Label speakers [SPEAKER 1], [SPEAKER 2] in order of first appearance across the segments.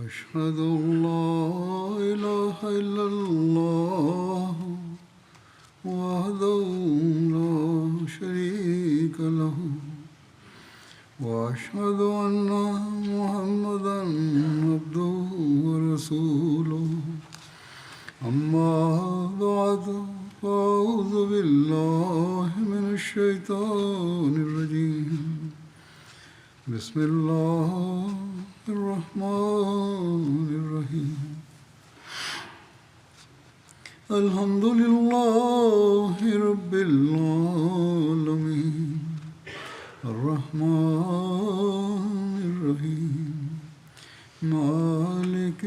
[SPEAKER 1] أشهد أن لا إله إلا الله وحده لا شريك له وأشهد أن محمدا عبده ورسوله أما بعد فأعوذ بالله من الشيطان الرجيم بسم الله الرحمن الرحيم الحمد لله رب العالمين الرحمن الرحيم مالك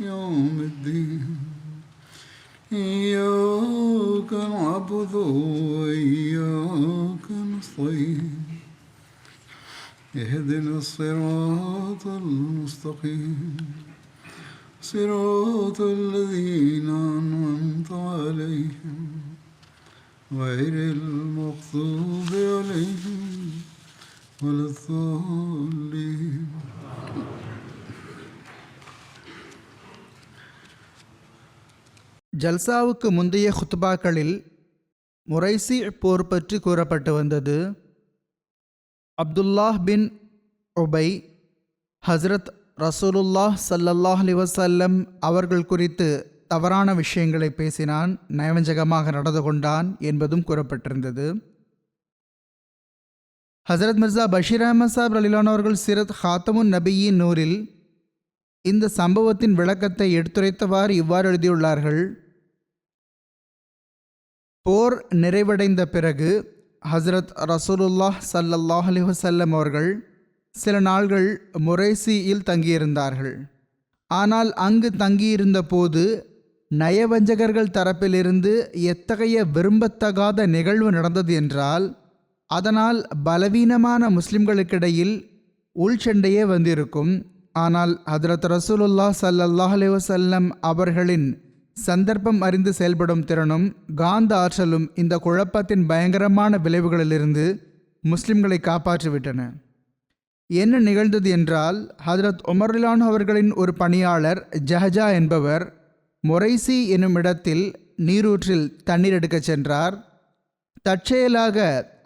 [SPEAKER 1] يوم الدين إياك نعبد وإياك نستعين اهدنا الصراط المستقيم صراط الذين أنعمت عليهم غير المغضوب عليهم ولا الضالين.
[SPEAKER 2] ஜல்சாவுக்கு முந்தைய ஹுத்பாக்களில் முரைசி போர் பற்றி கூறப்பட்டு வந்தது. அப்துல்லாஹ் பின் உபை ஹஸ்ரத் ரசூலுல்லாஹ் ஸல்லல்லாஹு அலைஹி வஸல்லம் அவர்கள் குறித்து தவறான விஷயங்களை பேசினான், நயவஞ்சகமாக நடந்து கொண்டான் என்பதும் கூறப்பட்டிருந்தது. ஹசரத் மிர்சா பஷீர் அஹமத் சாப் ரலிலான் அவர்கள் சிரத் ஹாத்தமுன் நபியின் நூரில் இந்த சம்பவத்தின் விளக்கத்தை எடுத்துரைத்தவாறு இவ்வாறு எழுதியுள்ளார்கள். போர் நிறைவடைந்த பிறகு ஹஸ்ரத் ரசூலுல்லாஹ் ஸல்லல்லாஹு அலைஹி வஸல்லம் அவர்கள் சில நாள்கள் முரைசியில் தங்கியிருந்தார்கள். ஆனால் அங்கு தங்கியிருந்த போது நயவஞ்சகர்கள் தரப்பிலிருந்து எத்தகைய விரும்பத்தகாத நிகழ்வு நடந்தது என்றால், அதனால் பலவீனமான முஸ்லிம்களுக்கிடையில் உள்சண்டையே வந்திருக்கும். ஆனால் ஹஜ்ரத் ரசூலுல்லாஹ் ஸல்லல்லாஹு அலைஹி வஸல்லம் அவர்களின் சந்தர்ப்பம் அறிந்து செயல்படும் திறனும் காந்த ஆற்றலும் இந்த குழப்பத்தின் பயங்கரமான விளைவுகளிலிருந்து முஸ்லிம்களை காப்பாற்றிவிட்டன. என்ன நிகழ்ந்தது என்றால், ஹஜ்ரத் உமர் ரலியல்லாஹு அவர்களின் ஒரு பணியாளர் ஜஹஜா என்பவர் முரைசி என்னும் இடத்தில் நீரூற்றில் தண்ணீர் எடுக்கச் சென்றார். தற்செயலாக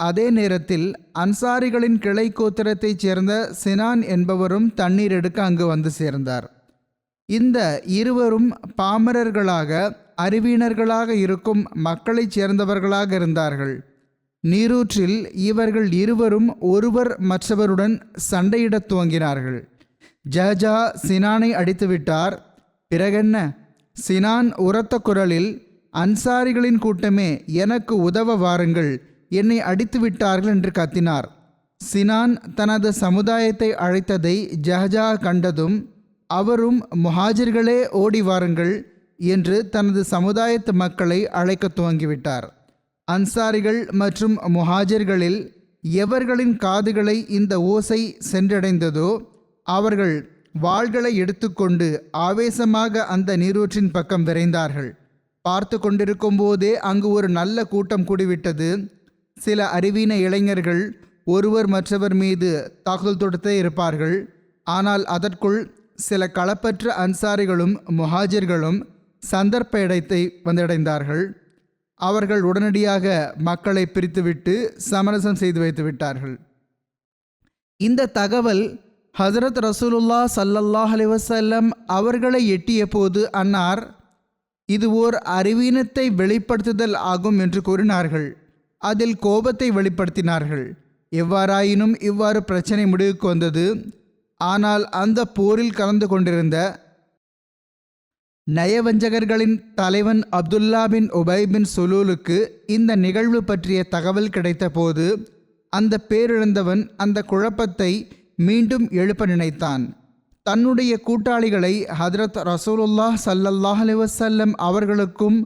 [SPEAKER 2] அதே நேரத்தில் அன்சாரிகளின் கிளை கோத்திரத்தைச் சேர்ந்த சினான் என்பவரும் தண்ணீர் எடுக்க அங்கு வந்து சேர்ந்தார். இந்த இருவரும் பாமரர்களாக அறிவீனர்களாக இருக்கும் மக்களைச் சேர்ந்தவர்களாக இருந்தார்கள். நீரூற்றில் இவர்கள் இருவரும் ஒருவர் மற்றவருடன் சண்டையிடத் துவங்கினார்கள். ஜஹஜா சினானை அடித்துவிட்டார். பிறகென்ன? சினான் உரத்த குரலில், அன்சாரிகளின் கூட்டமே, எனக்கு உதவ வாருங்கள், என்னை அடித்து விட்டார்கள் என்று கத்தினார். சினான் தனது சமுதாயத்தை அழைத்ததை ஜஹஜா கண்டதும், அவரும் முஹாஜிர்களே ஓடி வாருங்கள் என்று தனது சமுதாயத்து மக்களை அழைக்க துவங்கிவிட்டார். அன்சாரிகள் மற்றும் முஹாஜிர்களில் எவர்களின் காதுகளை இந்த ஓசை சென்றடைந்ததோ அவர்கள் வாள்களை எடுத்துக்கொண்டு ஆவேசமாக அந்த நீரூற்றின் பக்கம் விரைந்தார்கள். பார்த்து கொண்டிருக்கும் போதே அங்கு ஒரு நல்ல கூட்டம் கூடிவிட்டது. சில அறிவீன இளைஞர்கள் ஒருவர் மற்றவர் மீது தாக்குதல் தொடுத்தே இருப்பார்கள். ஆனால் அதற்குள் சில களப்பற்ற அன்சாரிகளும் முஹாஜிர்களும் சந்தர்ப்ப இடத்தை வந்தடைந்தார்கள். அவர்கள் உடனடியாக மக்களை பிரித்துவிட்டு சமரசம் செய்து வைத்து விட்டார்கள். இந்த தகவல் ஹஜ்ரத் ரசூலுல்லாஹ் ஸல்லல்லாஹு அலைஹி வஸல்லம் அவர்களை எட்டிய போது அன்னார், இது ஓர் அறிவீனத்தை வெளிப்படுத்துதல் ஆகும் என்று கூறினார்கள். அதில் கோபத்தை வெளிப்படுத்தினார்கள். எவ்வாறாயினும் இவ்வாறு பிரச்சனை முடிவுக்கு வந்தது. ஆனால் அந்த போரில் கலந்து கொண்டிருந்த நயவஞ்சகர்களின் தலைவன் அப்துல்லா பின் உபை பின் சுலூலுக்கு இந்த நிகழ்வு பற்றிய தகவல் கிடைத்த போது அந்த பேரிழந்தவன் அந்த குழப்பத்தை மீண்டும் எழுப்ப நினைத்தான். தன்னுடைய கூட்டாளிகளை ஹஜ்ரத் ரசூலுல்லாஹ் ஸல்லல்லாஹு அலைஹி வஸல்லம் அவர்களுக்கும்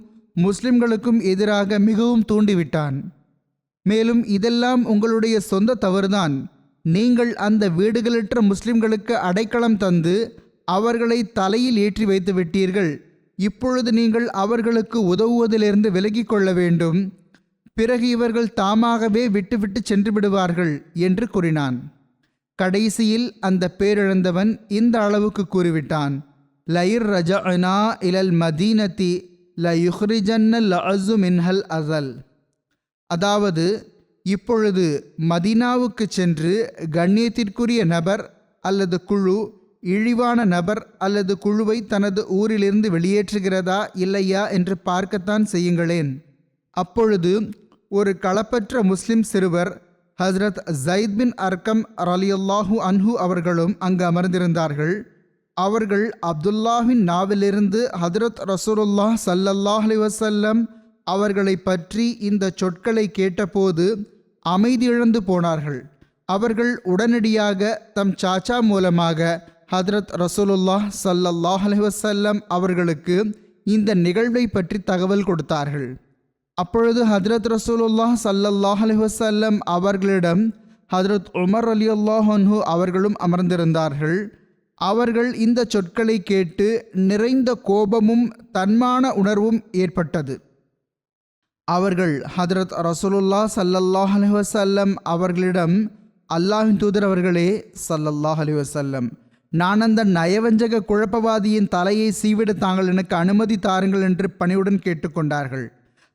[SPEAKER 2] முஸ்லிம்களுக்கும் எதிராக மிகவும் தூண்டிவிட்டான். மேலும், இதெல்லாம் உங்களுடைய சொந்த தவறுதான். நீங்கள் அந்த வீடுகளற்ற முஸ்லிம்களுக்கு அடைக்கலம் தந்து அவர்களை தலையில் ஏற்றி வைத்து விட்டீர்கள். இப்பொழுது நீங்கள் அவர்களுக்கு உதவுவதிலிருந்து விலகிக் கொள்ள வேண்டும். பிறகு இவர்கள் தாமாகவே விட்டுவிட்டு சென்று விடுவார்கள் என்று கூறினான். கடைசியில் அந்த பேரிழந்தவன் இந்த அளவுக்கு கூறிவிட்டான், லயிர் ரஜஅனா இலல் மதீனதி லயுஹ்ரிஜன்ன லஅஸு மின்ஹல் அஸல். அதாவது, இப்பொழுது மதீனாவுக்கு சென்று கண்ணியத்திற்குரிய நபர் அல்லது குழு இழிவான நபர் அல்லது குழுவை தனது ஊரிலிருந்து வெளியேற்றுகிறதா இல்லையா என்று பார்க்கத்தான் செய்யுங்களேன். அப்பொழுது ஒரு களப்பற்ற முஸ்லிம் சிறுவர் ஹஸ்ரத் ஜயித் பின் அர்கம் ரலியல்லாஹு அன்ஹு அவர்களும் அங்கு அமர்ந்திருந்தார்கள். அவர்கள் அப்துல்லாஹின் நாவிலிருந்து ஹதரத் ரசூலுல்லாஹ் ஸல்லல்லாஹு அலைஹி வஸல்லம் அவர்களை பற்றி இந்த சொற்களை கேட்டபோது அமைதியிழந்து போனார்கள். அவர்கள் உடனடியாக தம் சாச்சா மூலமாக ஹதரத் ரசூலுல்லாஹ் ஸல்லல்லாஹு அலைஹி வஸல்லம் அவர்களுக்கு இந்த நிகழ்வை பற்றி தகவல் கொடுத்தார்கள். அப்பொழுது ஹதரத் ரசூலுல்லாஹ் ஸல்லல்லாஹு அலைஹி வஸல்லம் அவர்களிடம் ஹதரத் உமர் ரலியல்லாஹு அன்ஹு அவர்களும் அமர்ந்திருந்தார்கள். அவர்கள் இந்த சொற்களை கேட்டு நிறைந்த கோபமும் தன்மான உணர்வும் ஏற்பட்டது. அவர்கள் ஹதரத் ரசூலுல்லாஹ் ஸல்லல்லாஹு அலைஹி வஸல்லம் அவர்களிடம், அல்லாஹ்வின் தூதர் அவர்களே ஸல்லல்லாஹு அலைஹி வஸல்லம், நான் அந்த நயவஞ்சக குழப்பவாதியின் தலையை சீவிட தாங்கள் எனக்கு அனுமதி தாருங்கள் என்று பணிவுடன் கேட்டுக்கொண்டார்கள்.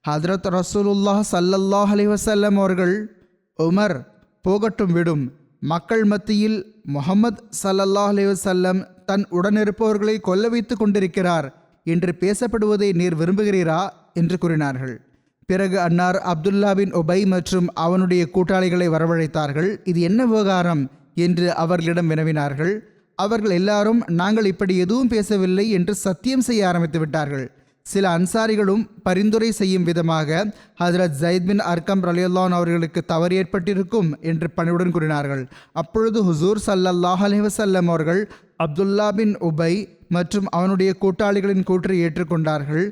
[SPEAKER 2] ஹதரத் ரசூலுல்லாஹ் ஸல்லல்லாஹு அலைஹி வஸல்லம் அவர்கள், உமர் போகட்டும் விடும், மக்கள் மத்தியில் முஹம்மது ஸல்லல்லாஹு அலைஹி வஸல்லம் தன் உடனிருப்பவர்களை கொல்ல வைத்து கொண்டிருக்கிறார் என்று பேசப்படுவதை நீர் விரும்புகிறீரா என்று கூறினார்கள். பிறகு அன்னார் அப்துல்லா பின் உபை மற்றும் அவனுடைய கூட்டாளிகளை வரவழைத்தார்கள். இது என்ன விவகாரம் என்று அவர்களிடம் வினவினார்கள். அவர்கள் எல்லாரும் நாங்கள் இப்படி எதுவும் பேசவில்லை என்று சத்தியம் செய்ய ஆரம்பித்து விட்டார்கள். சில அன்சாரிகளும் பரிந்துரை செய்யும் விதமாக ஹஜ்ரத் ஜயித் பின் அர்கம் ரலியல்லாஹு அன்ஹு அவர்களுக்கு தவறு ஏற்பட்டிருக்கும் என்று பணிவுடன் கூறினார்கள். அப்பொழுது ஹுசூர் ஸல்லல்லாஹு அலைஹி வஸல்லம் அவர்கள் அப்துல்லா பின் உபை மற்றும் அவனுடைய கூட்டாளிகளின் கூற்றை ஏற்றுக்கொண்டார்கள்.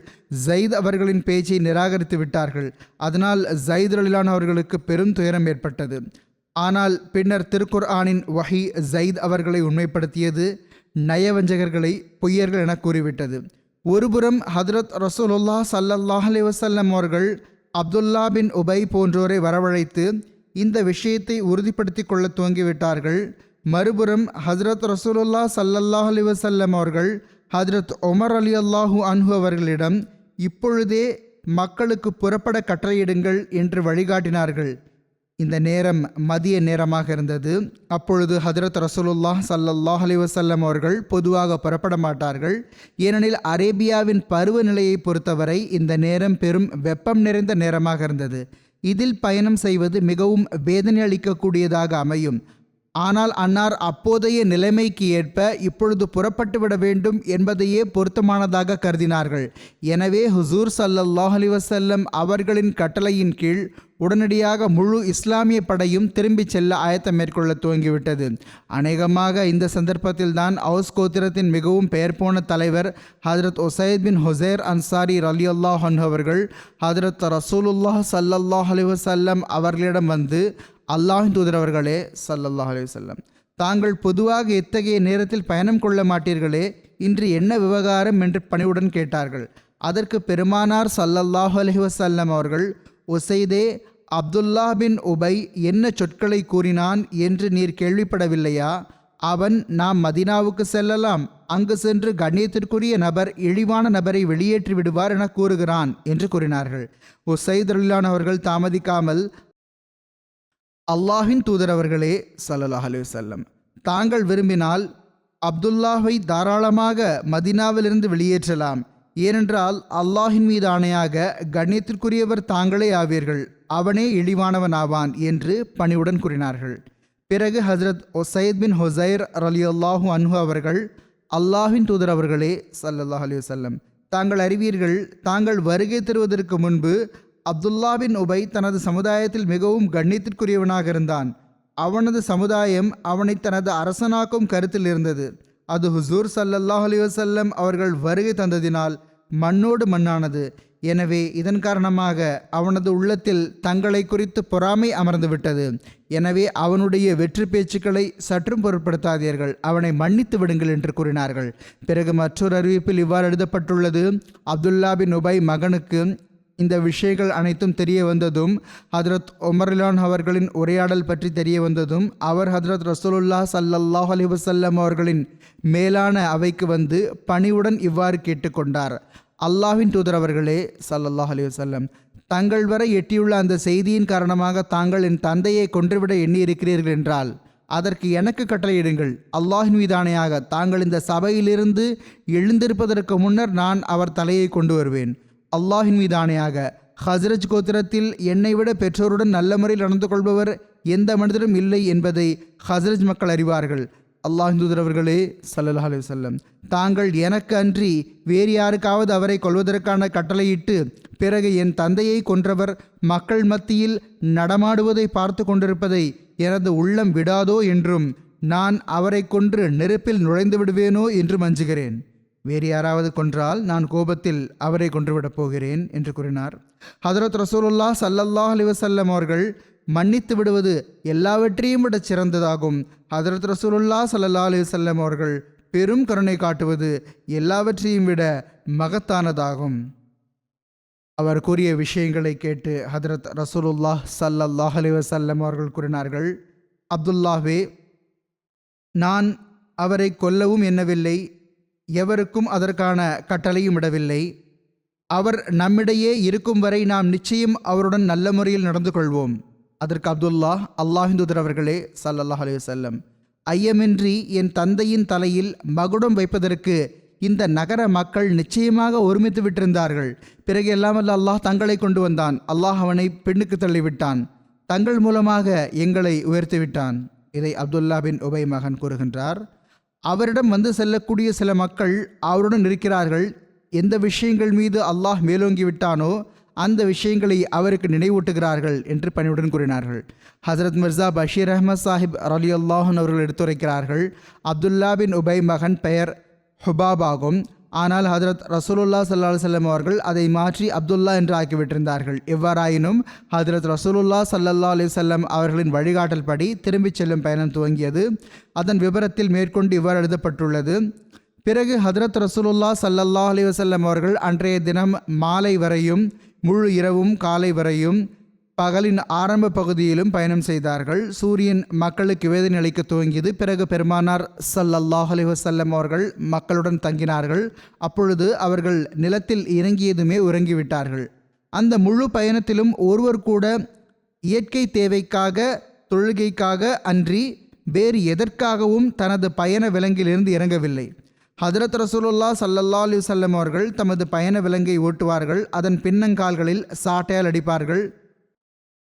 [SPEAKER 2] ஜயித் அவர்களின் பேச்சை நிராகரித்து விட்டார்கள். அதனால் ஜயித் ரலியல்லாஹு அன்ஹு அவர்களுக்கு பெரும் துயரம் ஏற்பட்டது. ஆனால் பின்னர் திருக்குர்ஆனின் வஹி ஜயித் அவர்களை உண்மைப்படுத்தியது, நயவஞ்சகர்களை பொய்யர்கள் என கூறிவிட்டது. ஒருபுறம் ஹதரத் ரசூலுல்லாஹ் ஸல்லல்லாஹு அலைஹி வஸல்லம் அவர்கள் அப்துல்லா பின் உபை போன்றோரை வரவழைத்து இந்த விஷயத்தை உறுதிப்படுத்தி கொள்ள துவங்கிவிட்டார்கள். மறுபுறம் ஹஜ்ரத் ரசூலுல்லாஹ் ஸல்லல்லாஹு அலைஹி வஸல்லம் அவர்கள் ஹஜ்ரத் உமர் ரலியல்லாஹு அன்ஹு அவர்களிடம் இப்பொழுதே மக்களுக்கு புறப்பட கட்டளையிடுங்கள் என்று வழிகாட்டினார்கள். இந்த நேரம் மதிய நேரமாக இருந்தது. அப்பொழுது ஹஜ்ரத் ரசூலுல்லாஹ் ஸல்லல்லாஹு அலைஹி வஸல்லம் அவர்கள் பொதுவாக புறப்பட மாட்டார்கள். ஏனெனில் அரேபியாவின் பருவநிலையை பொறுத்தவரை இந்த நேரம் பெரும் வெப்பம் நிறைந்த நேரமாக இருந்தது. இதில் பயணம் செய்வது மிகவும் வேதனை அளிக்கக்கூடியதாக அமையும். ஆனால் அன்னார் அப்போதைய நிலைமைக்கு ஏற்ப இப்பொழுது புறப்பட்டுவிட வேண்டும் என்பதையே பொருத்தமானதாக கருதினார்கள். எனவே ஹுசூர் ஸல்லல்லாஹு அலைஹி வஸல்லம் அவர்களின் கட்டளையின் கீழ் உடனடியாக முழு இஸ்லாமிய படையும் திரும்பி செல்ல ஆயத்தம் மேற்கொள்ள துவங்கிவிட்டது. அநேகமாக இந்த சந்தர்ப்பத்தில் தான் அவுஸ் கோத்திரத்தின் மிகவும் பெயர் போன தலைவர் ஹஜ்ரத் உசைத் பின் ஹுசைர் அன்சாரி ரலியல்லாஹு அன்ஹு அவர்கள் ஹஜ்ரத் ரசூலுல்லாஹ் ஸல்லல்லாஹு அலைஹி வஸல்லம் அவர்களிடம் வந்து, அல்லாஹ்வின் தூதர் அவர்களே ஸல்லல்லாஹு அலைஹி வஸல்லம், தாங்கள் பொதுவாக இத்தகைய நேரத்தில் பயணம் கொள்ள மாட்டீர்களே, இன்று என்ன விவகாரம் என்று பணிவுடன் கேட்டார்கள். அதற்கு பெருமானார் ஸல்லல்லாஹு அலைஹி வஸல்லம் அவர்கள், உசைதே, அப்துல்லா பின் உபை என்ன சொற்களை கூறினான் என்று நீர் கேள்விப்படவில்லையா? அவன் நாம் மதீனாவுக்கு செல்லலாம், அங்கு சென்று கண்ணியத்திற்குரிய நபர் இழிவான நபரை வெளியேற்றி விடுவார் என கூறுகிறான் என்று கூறினார்கள். உசைத் ரலியல்லாஹு அன்ஹு அவர்கள் தாமதிக்காமல், அல்லாஹ்வின் தூதர் அவர்களே ஸல்லல்லாஹு அலைஹி வஸல்லம், தாங்கள் விரும்பினால் அப்துல்லாவை தாராளமாக மதீனாவிலிருந்து வெளியேற்றலாம். ஏனென்றால் அல்லாஹின் மீது ஆணையாக கண்ணியத்திற்குரியவர் தாங்களே ஆவீர்கள், அவனே இழிவானவன் ஆவான் என்று பணிவுடன் கூறினார்கள். பிறகு ஹஜ்ரத் உசைத் பின் ஹுசைர் ரலியல்லாஹு அன்ஹு அவர்கள், அல்லாஹ்வின் தூதர் அவர்களே ஸல்லல்லாஹு அலைஹி வஸல்லம், தாங்கள் அறிவீர்கள், தாங்கள் வருகை தருவதற்கு முன்பு அப்துல்லா பின் உபை தனது சமுதாயத்தில் மிகவும் கண்ணியத்திற்குரியவனாக இருந்தான். அவனது சமுதாயம் அவனை தனது அரசனாக்கும் கருத்தில் இருந்தது. அது ஹுசூர் ஸல்லல்லாஹு அலைஹி வஸல்லம் அவர்கள் வருகை தந்ததினால் மண்ணோடு மண்ணானது. எனவே இதன் காரணமாக அவனது உள்ளத்தில் தங்களை குறித்து பொறாமை அமர்ந்துவிட்டது. எனவே அவனுடைய வெற்றி பேச்சுக்களை சற்றும் பொருட்படுத்தாதீர்கள், அவனை மன்னித்து விடுங்கள் என்று கூறினார்கள். பிறகு மற்றொரு அறிவிப்பில் இவ்வாறு எழுதப்பட்டுள்ளது, அப்துல்லா பின் உபை மகனுக்கு, இந்த விஷயங்கள் அனைத்தும் தெரிய வந்ததும் ஹதரத் உமர்லான் அவர்களின் உரையாடல் பற்றி தெரிய வந்ததும் அவர் ஹதரத் ரசூலுல்லாஹ் ஸல்லல்லாஹு அலைஹி வஸல்லம் அவர்களின் மேலான அவைக்கு வந்து பணிவுடன் இவ்வாறு கேட்டுக்கொண்டார். அல்லாஹ்வின் தூதர் அவர்களே ஸல்லல்லாஹு அலைஹி வஸல்லம், தங்கள் வரை எட்டியுள்ள அந்த செய்தியின் காரணமாக தாங்கள் என் தந்தையை கொன்றுவிட எண்ணியிருக்கிறீர்கள் என்றால் அதற்கு எனக்கு கட்டளையிடுங்கள். அல்லாஹின் மீதானையாக தாங்கள் இந்த சபையிலிருந்து எழுந்திருப்பதற்கு முன்னர் நான் அவர் தலையை கொண்டு வருவேன். அல்லாஹின் மீதானையாக ஹஸ்ரஜ் கோத்திரத்தில் என்னை விட பெற்றோருடன் நல்ல முறையில் நடந்து கொள்பவர் எந்த மனிதரும் இல்லை என்பதை ஹஸ்ரஜ் மக்கள் அறிவார்கள். அல்லாஹின் தூதர் அவர்களே ஸல்லல்லாஹு அலைஹி வஸல்லம், தாங்கள் எனக்கு அன்றி வேறு யாருக்காவது அவரை கொல்வதற்கான கட்டளையிட்டு பிறகு என் தந்தையை கொன்றவர் மக்கள் மத்தியில் நடமாடுவதை பார்த்து கொண்டிருப்பதை எனது உள்ளம் விடாதோ என்றும் நான் அவரை கொன்று நெருப்பில் நுழைந்து விடுவேனோ என்றும் அஞ்சுகிறேன். வேறு யாராவது கொன்றால் நான் கோபத்தில் அவரை கொன்றுவிடப் போகிறேன் என்று கூறினார். ஹதரத் ரசூலுல்லாஹ் ஸல்லல்லாஹு அலைஹி வஸல்லம் அவர்கள் மன்னித்து விடுவது எல்லாவற்றையும் விட சிறந்ததாகும். ஹதரத் ரசூலுல்லாஹ் ஸல்லல்லாஹு அலைஹி வஸல்லம் அவர்கள் பெரும் கருணை காட்டுவது எல்லாவற்றையும் விட மகத்தானதாகும். அவர் கூறிய விஷயங்களை கேட்டு ஹதரத் ரசூலுல்லாஹ் ஸல்லல்லாஹு அலைஹி வஸல்லம் அவர்கள் கூறினார்கள், அப்துல்லாவே, நான் அவரை கொல்லவும் எண்ணவில்லை, எவருக்கும் அதற்கான கட்டளையும் இடவில்லை. அவர் நம்மிடையே இருக்கும் வரை நாம் நிச்சயம் அவருடன் நல்ல முறையில் நடந்து கொள்வோம். அதற்கு அப்துல்லாஹ், அல்லாஹின் தூதர் அவர்களே ஸல்லல்லாஹு அலைஹி வஸல்லம், ஐயமின்றி என் தந்தையின் தலையில் மகுடம் வைப்பதற்கு இந்த நகர மக்கள் நிச்சயமாக ஒருமித்து விட்டிருந்தார்கள். பிறகு எல்லாமல்ல அல்லாஹ் தங்களை கொண்டு வந்தான். அல்லாஹ் அவனை பெண்ணுக்கு தள்ளிவிட்டான். தங்கள் மூலமாக எங்களை உயர்த்திவிட்டான். இதை அப்துல்லா பின் உபை மகன் கூறுகின்றார். அவரிடம் வந்து செல்லக்கூடிய சில மக்கள் அவருடன் இருக்கிறார்கள். எந்த விஷயங்கள் மீது அல்லாஹ் மேலோங்கி விட்டானோ அந்த விஷயங்களை அவருக்கு நினைவூட்டுகிறார்கள் என்று பணிவுடன் கூறினார்கள். ஹசரத் மிர்சா பஷீர் அஹ்மத் சாஹிப் ரலியல்லாஹு அவர்கள் எடுத்துரைக்கிறார்கள், அப்துல்லா பின் உபை மகன் பெயர் ஹுபாப் ஆகும். ஆனால் ஹதரத் ரசூலுல்லாஹ் ஸல்லல்லாஹு அலைஹி வஸல்லம் அவர்கள் அதை மாற்றி அப்துல்லா என்று ஆக்கிவிட்டிருந்தார்கள். எவ்வாறாயினும் ஹதரத் ரசூலுல்லாஹ் ஸல்லல்லாஹு அலைஹி வஸல்லம் அவர்களின் வழிகாட்டல் படி திரும்பிச் செல்லும் பயணம் துவங்கியது. அதன் விபரத்தில் மேற்கொண்டு இவ்வாறு எழுதப்பட்டுள்ளது. பிறகு ஹதரத் ரசூலுல்லாஹ் ஸல்லல்லாஹு அலைஹி வஸல்லம் அவர்கள் அன்றைய தினம் மாலை வரையும் முழு இரவும் காலை வரையும் பகலின் ஆரம்ப பகுதியிலும் பயணம் செய்தார்கள். சூரியன் மக்களுக்கு வேதனை அளிக்க துவங்கியது. பிறகு பெருமானார் ஸல்லல்லாஹு அலைஹி வஸல்லம் அவர்கள் மக்களுடன் தங்கினார்கள். அப்பொழுது அவர்கள் நிலத்தில் இறங்கியதுமே உறங்கிவிட்டார்கள். அந்த முழு பயணத்திலும் ஒருவர் கூட இயற்கை தேவைக்காக, தொழுகைக்காக அன்றி வேறு எதற்காகவும் தனது பயண விலங்கிலிருந்து இறங்கவில்லை. ஹதரத் ரசூலுல்லாஹ் ஸல்லல்லாஹு அலைஹி வஸல்லம் அவர்கள் தமது பயண விலங்கை ஓட்டுவார்கள். அதன் பின்னங்கால்களில் சாட்டையால் அடிப்பார்கள்.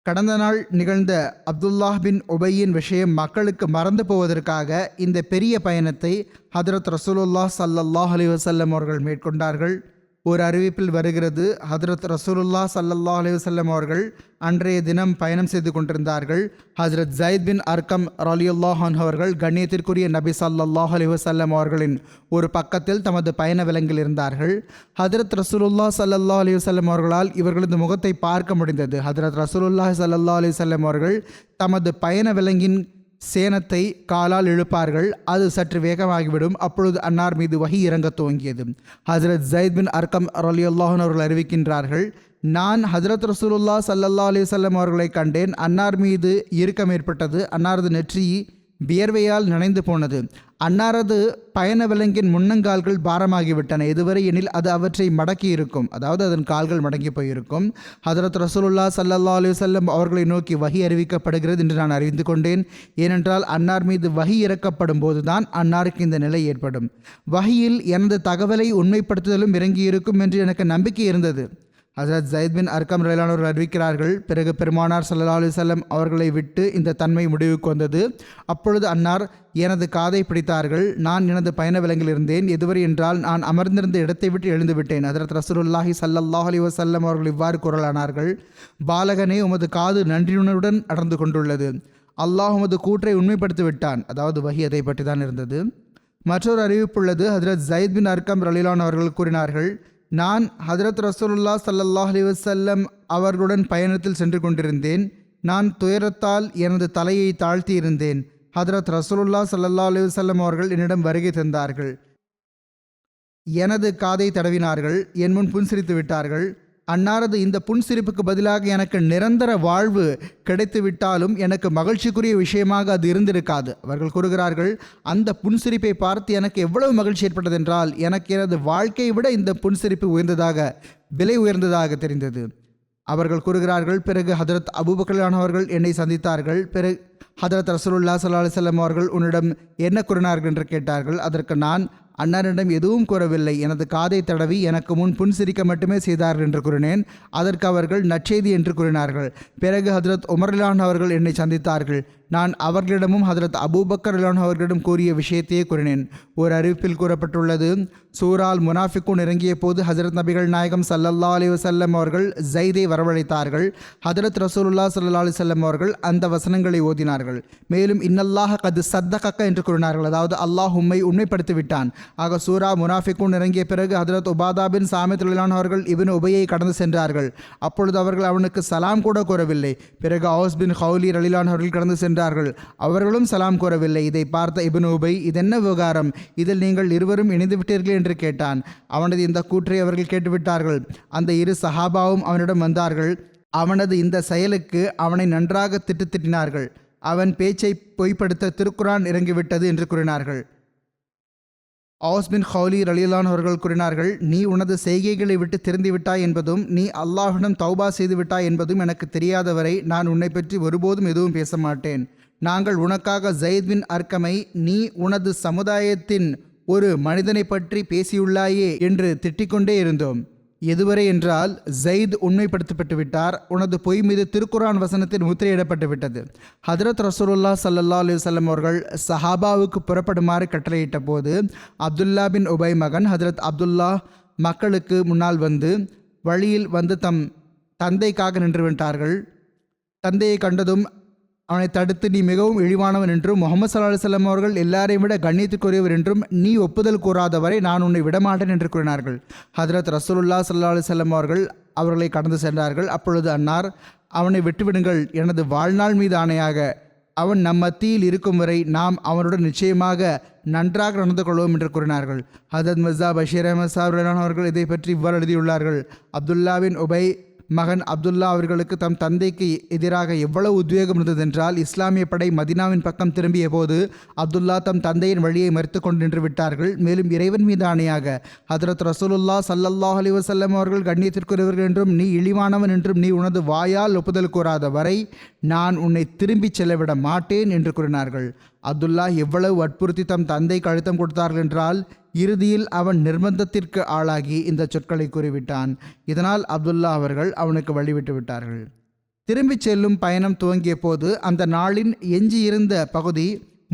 [SPEAKER 2] கடந்த நாள் நிகழ்ந்த அப்துல்லாஹ் பின் உபையின் விஷயம் மக்களுக்கு மறந்து போவதற்காக இந்த பெரிய பயணத்தை ஹதரத் ரசூலுல்லாஹ் ஸல்லல்லாஹு அலைஹி வஸல்லம் அவர்கள் மேற்கொண்டார்கள். ஒரு அறிவிப்பில் வருகிறது, ஹதரத் ரசூலுல்லாஹ் ஸல்லல்லாஹு அலைஹி வஸல்லம் அவர்கள் அன்றைய தினம் பயணம் செய்து கொண்டிருந்தார்கள். ஹஜ்ரத் ஜயித் பின் அர்கம் ரலியல்லாஹு அன்ஹு அவர்கள் கண்ணியத்திற்குரிய நபி ஸல்லல்லாஹு அலைஹி வஸல்லம் அவர்களின் ஒரு பக்கத்தில் தமது பயண விலங்கில் இருந்தார்கள். ஹஜ்ரத் ரசூலுல்லாஹ் ஸல்லல்லாஹு அலைஹி வஸல்லம் அவர்களால் இவர்களது முகத்தை பார்க்க முடிந்தது. ஹஜ்ரத் ரசூலுல்லாஹ் ஸல்லல்லாஹு அலைஹி வஸல்லம் அவர்கள் தமது பயண விலங்கின் சேனத்தை காலால் இழுப்பார்கள். அது சற்று வேகமாகிவிடும். அப்பொழுது அன்னார் மீது வஹி இறங்க துவங்கியது. ஹஜ்ரத் ஜயித் பின் அர்கம் ரலியல்லாஹு அன்ஹு அவர்கள் அறிவிக்கின்றார்கள், நான் ஹஜ்ரத் ரசூலுல்லாஹ் ஸல்லல்லாஹு அலைஹி வஸல்லம் அவர்களை கண்டேன். அன்னார் மீது இறுக்கம் ஏற்பட்டது. அன்னாரது நெற்றி வியர்வையால் நனைந்து போனது. அன்னாரது பயண விலங்கின் முன்னங்கால்கள் பாரமாகிவிட்டன. இதுவரை எனில் அது அவற்றை மடக்கி இருக்கும், அதாவது அதன் கால்கள் மடங்கி போயிருக்கும். ஹதரத் ரசூலுல்லாஹ் ஸல்லல்லாஹு அலைஹி வஸல்லம் அவர்களை நோக்கி வஹி அறிவிக்கப்படுகிறது என்று நான் அறிந்து கொண்டேன். ஏனென்றால் அன்னார் மீது வஹி இறக்கப்படும் போதுதான் அன்னாருக்கு இந்த நிலை ஏற்படும். வஹியில் எனது தகவலை உண்மைப்படுத்துதலும் இறங்கியிருக்கும் என்று எனக்கு நம்பிக்கை இருந்தது. ஹஜ்ரத் ஜயித் பின் அர்கம் ரலியல்லாஹு அன்ஹு அறிவிக்கிறார்கள், பிறகு பெருமானார் ஸல்லல்லாஹு அலைஹி வஸல்லம் அவர்களை விட்டு இந்த தன்மை முடிவுக்கு வந்தது. அப்பொழுது அன்னார் எனது காதை பிடித்தார்கள். நான் எனது பயண விலங்கில் இருந்தேன். எதுவரை என்றால் நான் அமர்ந்திருந்த இடத்தை விட்டு எழுந்து விட்டேன். ஹஜ்ரத் ரசூலுல்லாஹி ஸல்லல்லாஹு அலைஹி வஸல்லம் அவர்கள் இவ்வாறு குரலானார்கள், பாலகனே, உமது காது நன்றியுணர்வுடன் நடந்து கொண்டுள்ளது. அல்லாஹ் உமது கூற்றை உண்மைப்படுத்தி விட்டான். அதாவது வஹி அதை பற்றி தான் இருந்தது. மற்றொரு அறிவிப்புள்ளது. ஹஜ்ரத் ஜயித் பின் அர்கம் ரலியல்லாஹு அன்ஹு அவர்கள் கூறினார்கள், நான் ஹஜ்ரத் ரசூலுல்லாஹ் ஸல்லல்லாஹு அலைஹி வஸல்லம் அவர்களுடன் பயணத்தில் சென்று கொண்டிருந்தேன். நான் துயரத்தால் எனது தலையை தாழ்த்தி இருந்தேன். ஹஜ்ரத் ரசூலுல்லாஹ் ஸல்லல்லாஹு அலைஹி வஸல்லம் அவர்கள் என்னிடம் வருகை தந்தார்கள். எனது காதை தடவினார்கள். என் முன் புன்சிரித்து விட்டார்கள். அன்னாரது இந்த புன்சிரிப்புக்கு பதிலாக எனக்கு நிரந்தர வாழ்வு கிடைத்துவிட்டாலும் எனக்கு மகிழ்ச்சிக்குரிய விஷயமாக அது இருந்திருக்காது. அவர்கள் கூறுகிறார்கள், அந்த புன்சிரிப்பை பார்த்து எனக்கு எவ்வளவு மகிழ்ச்சி ஏற்பட்டது என்றால் எனக்கு எனது வாழ்க்கையை விட இந்த புன்சிரிப்பு விலை உயர்ந்ததாக தெரிந்தது. அவர்கள் கூறுகிறார்கள், பிறகு ஹதரத் அபூபக்கர் அவர்கள் என்னை சந்தித்தார்கள். பிறகு ஹதரத் ரசூலுல்லாஹி ஸல்லல்லாஹு அலைஹி வஸல்லம் அவர்கள் உன்னிடம் என்ன கூறினார்கள் என்று கேட்டார்கள். அதற்கு நான் அன்னாரிடம் எதுவும் கூறவில்லை, எனது காதை தடவி எனக்கு முன் புன்சிரிக்க மட்டுமே செய்தார்கள் என்று கூறினேன். அதற்கு அவர்கள் நற்செய்தி என்று கூறினார்கள். பிறகு ஹதரத் உமர் அவர்கள் என்னை சந்தித்தார்கள். நான் அவர்களிடமும் ஹதரத் அபூபக்கர் அவர்களிடம் கூறிய விஷயத்தையே கூறினேன். ஒரு அறிவிப்பில் கூறப்பட்டுள்ளது, சூரால் முனாஃபிக்குன் இறங்கிய போது ஹதரத் நபிகள் நாயகம் ஸல்லல்லாஹு அலைஹி வஸல்லம் அவர்கள் ஜைதை வரவழைத்தார்கள். ஹதரத் ரசூலுல்லாஹி ஸல்லல்லாஹு அலைஹி வஸல்லம் அவர்கள் அந்த வசனங்களை ஓதினார்கள். மேலும் இன்னல்லாஹ கது சத்தகக்க என்று கூறினார்கள், அதாவது அல்லாஹ் உம்மை உண்மைப்படுத்தி விட்டான். ஆக சூரா முனாஃபிக்குன் இறங்கிய பிறகு ஹதரத் உபாதா பின் சாமித் ரலியல்லாஹு அவர்கள் இப்னு உபையை கடந்து சென்றார்கள். அப்பொழுது அவர்கள் அவனுக்கு சலாம் கூட கூறவில்லை. பிறகு அவுஸ் பின் ஹவுலி ரலியல்லாஹு அவர்கள் கடந்து சென்றார்கள். அவர்களும் சலாம் கூறவில்லை. இதை பார்த்த இப்னு உபை, இதென்ன விவகாரம், இதில் நீங்கள் இருவரும் இணைந்து விட்டீர்கள் என்று கேட்டான். அவனது இந்த கூற்றை அவர்கள் கேட்டுவிட்டார்கள். அந்த இரு சஹாபாவும் அவனிடம் வந்தார்கள். அவனது இந்த செயலுக்கு அவனை நன்றாக திட்டினார்கள். அவன் பேச்சை பொய்ப்படுத்த திருக்குரான் இறங்கிவிட்டது என்று கூறினார்கள். அவுஸ் பின் ஹவுலி ரலியல்லாஹு அவர்கள் கூறினார்கள், நீ உனது செய்கைகளை விட்டு திருந்தி விட்டாய் என்பதும் நீ அல்லாஹ்விடம் தௌபா செய்து விட்டாய் என்பதும் எனக்கு தெரியாதவரை நான் உன்னை பற்றி ஒருபோதும் எதுவும் பேச மாட்டேன். நாங்கள் உனக்காக ஜயித் பின் அர்கமை நீ உனது சமுதாயத்தின் ஒரு மனிதனை பற்றி பேசியுள்ளாயே என்று திட்டிக்கொண்டே இருந்தோம். எதுவரை என்றால் ஜயித் உண்மைப்படுத்தப்பட்டு விட்டார், உனது பொய் மீது திருக்குரான் வசனத்தில் முத்திரையிடப்பட்டு விட்டது. ஹதரத் ரசூலுல்லாஹி ஸல்லல்லாஹு அலைஹி வஸல்லம் அவர்கள் சஹாபாவுக்கு புறப்படுமாறு கட்டளையிட்ட போது அப்துல்லா பின் உபை மகன் ஹதரத் அப்துல்லா மக்களுக்கு முன்னால் வழியில் வந்து தம் தந்தைக்காக நின்று விட்டார்கள். தந்தையை கண்டதும் அவனை தடுத்து, நீ மிகவும் இழிவானவன் என்றும் முகமது ஸல்லல்லாஹு அலைஹி வஸல்லம் அவர்கள் எல்லாரையும் விட கண்ணியத்துக்குரியவர் என்றும் நீ ஒப்புதல் கூறாதவரை நான் உன்னை விடமாட்டேன் என்று கூறினார்கள். ஹதரத் ரசூலுல்லாஹி ஸல்லல்லாஹு அலைஹி வஸல்லம் அவர்களை கடந்து சென்றார்கள். அப்பொழுது அன்னார், அவனை விட்டுவிடுங்கள், எனது வாழ்நாள் மீது ஆணையாக அவன் நம் மத்தியில் இருக்கும் வரை நாம் அவனுடன் நிச்சயமாக நன்றாக நடந்து கொள்வோம் என்று கூறினார்கள். ஹதரத் மிர்சா பஷீர் அஹமத் சாஹிப் அவர்கள் இதை பற்றி இவ்வாறு எழுதியுள்ளார்கள், அப்துல்லா பின் உபை மகன் அப்துல்லா அவர்களுக்கு தம் தந்தைக்கு எதிராக எவ்வளவு உத்வேகம் இருந்ததென்றால், இஸ்லாமிய படை மதினாவின் பக்கம் திரும்பிய போது அப்துல்லா தம் தந்தையின் வழியை மறுத்து கொண்டு நின்று விட்டார்கள். மேலும் இறைவன் மீது ஆணையாக ஹதரத் ரசூலுல்லாஹி ஸல்லல்லாஹு அலைஹி வஸல்லம் அவர்கள் கண்ணியத்திற்குரியவர்கள் என்றும் நீ இழிவானவன் என்றும் நீ உனது வாயால் ஒப்புதல் கூறாத வரை நான் உன்னை திரும்பிச் செல்லவிட மாட்டேன் என்று கூறினார்கள். அப்துல்லா எவ்வளவு வற்புறுத்தி தம் தந்தைக்கு அழுத்தம் கொடுத்தார்கள் என்றால் இறுதியில் அவன் நிர்பந்தத்திற்கு ஆளாகி இந்த சொற்களை கூறிவிட்டான். இதனால் அப்துல்லா அவர்கள் அவனுக்கு வழிவிட்டு விட்டார்கள். திரும்பிச் செல்லும் பயணம் துவங்கிய போது அந்த நாளின் எஞ்சியிருந்த பகுதி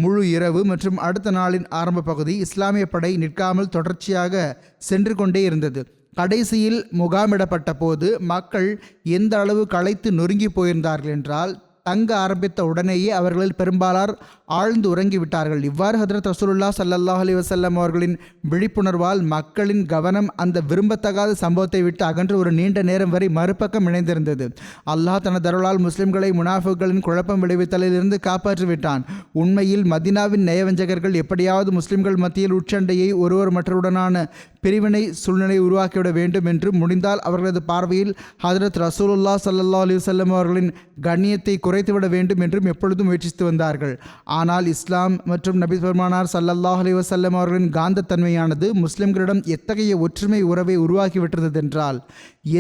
[SPEAKER 2] முழு இரவு மற்றும் அடுத்த நாளின் ஆரம்ப பகுதி இஸ்லாமிய படை நிற்காமல் தொடர்ச்சியாக சென்று கொண்டே இருந்தது. கடைசியில் முகாமிடப்பட்ட போது மக்கள் எந்த அளவு களைத்து நொறுங்கி போயிருந்தார்கள் என்றால், தங்க ஆரம்பித்த உடனேயே அவர்களில் பெரும்பாலார் ஆழ்ந்து உறங்கிவிட்டார்கள். இவ்வாறு ஹதரத் ரசூலுல்லாஹி ஸல்லல்லாஹு அலைஹி வஸல்லம் அவர்களின் விழிப்புணர்வால் மக்களின் கவனம் அந்த விரும்பத்தகாத சம்பவத்தை விட்டு அகன்று ஒரு நீண்ட நேரம் வரை மறுபக்கம் இணைந்திருந்தது. அல்லாஹ் தனது அருளால் முஸ்லிம்களை முனாஃபிக்குகளின் குழப்பம் விளைவித்தலிலிருந்து காப்பாற்றிவிட்டான். உண்மையில் மதினாவின் நயவஞ்சகர்கள் எப்படியாவது முஸ்லிம்கள் மத்தியில் உச்சண்டையை ஒருவர் மற்றவருடனான பிரிவினை சூழ்நிலை உருவாக்கிவிட வேண்டும் என்று முடிந்தால் அவர்களது பார்வையில் ஹதரத் ரசூலுல்லாஹி ஸல்லல்லாஹு அலைஹி வஸல்லம் அவர்களின் கண்ணியத்தை குறைத்துவிட வேண்டும் என்றும் எப்பொழுதும் முயற்சித்து வந்தார்கள். ஆனால் இஸ்லாம் மற்றும் நபி பெருமானார் ஸல்லல்லாஹு அலைஹி வஸல்லம் அவர்களின் காந்தத்தன்மையானது முஸ்லிம்களிடம் எத்தகைய ஒற்றுமை உறவை உருவாக்கிவிட்டது என்றால்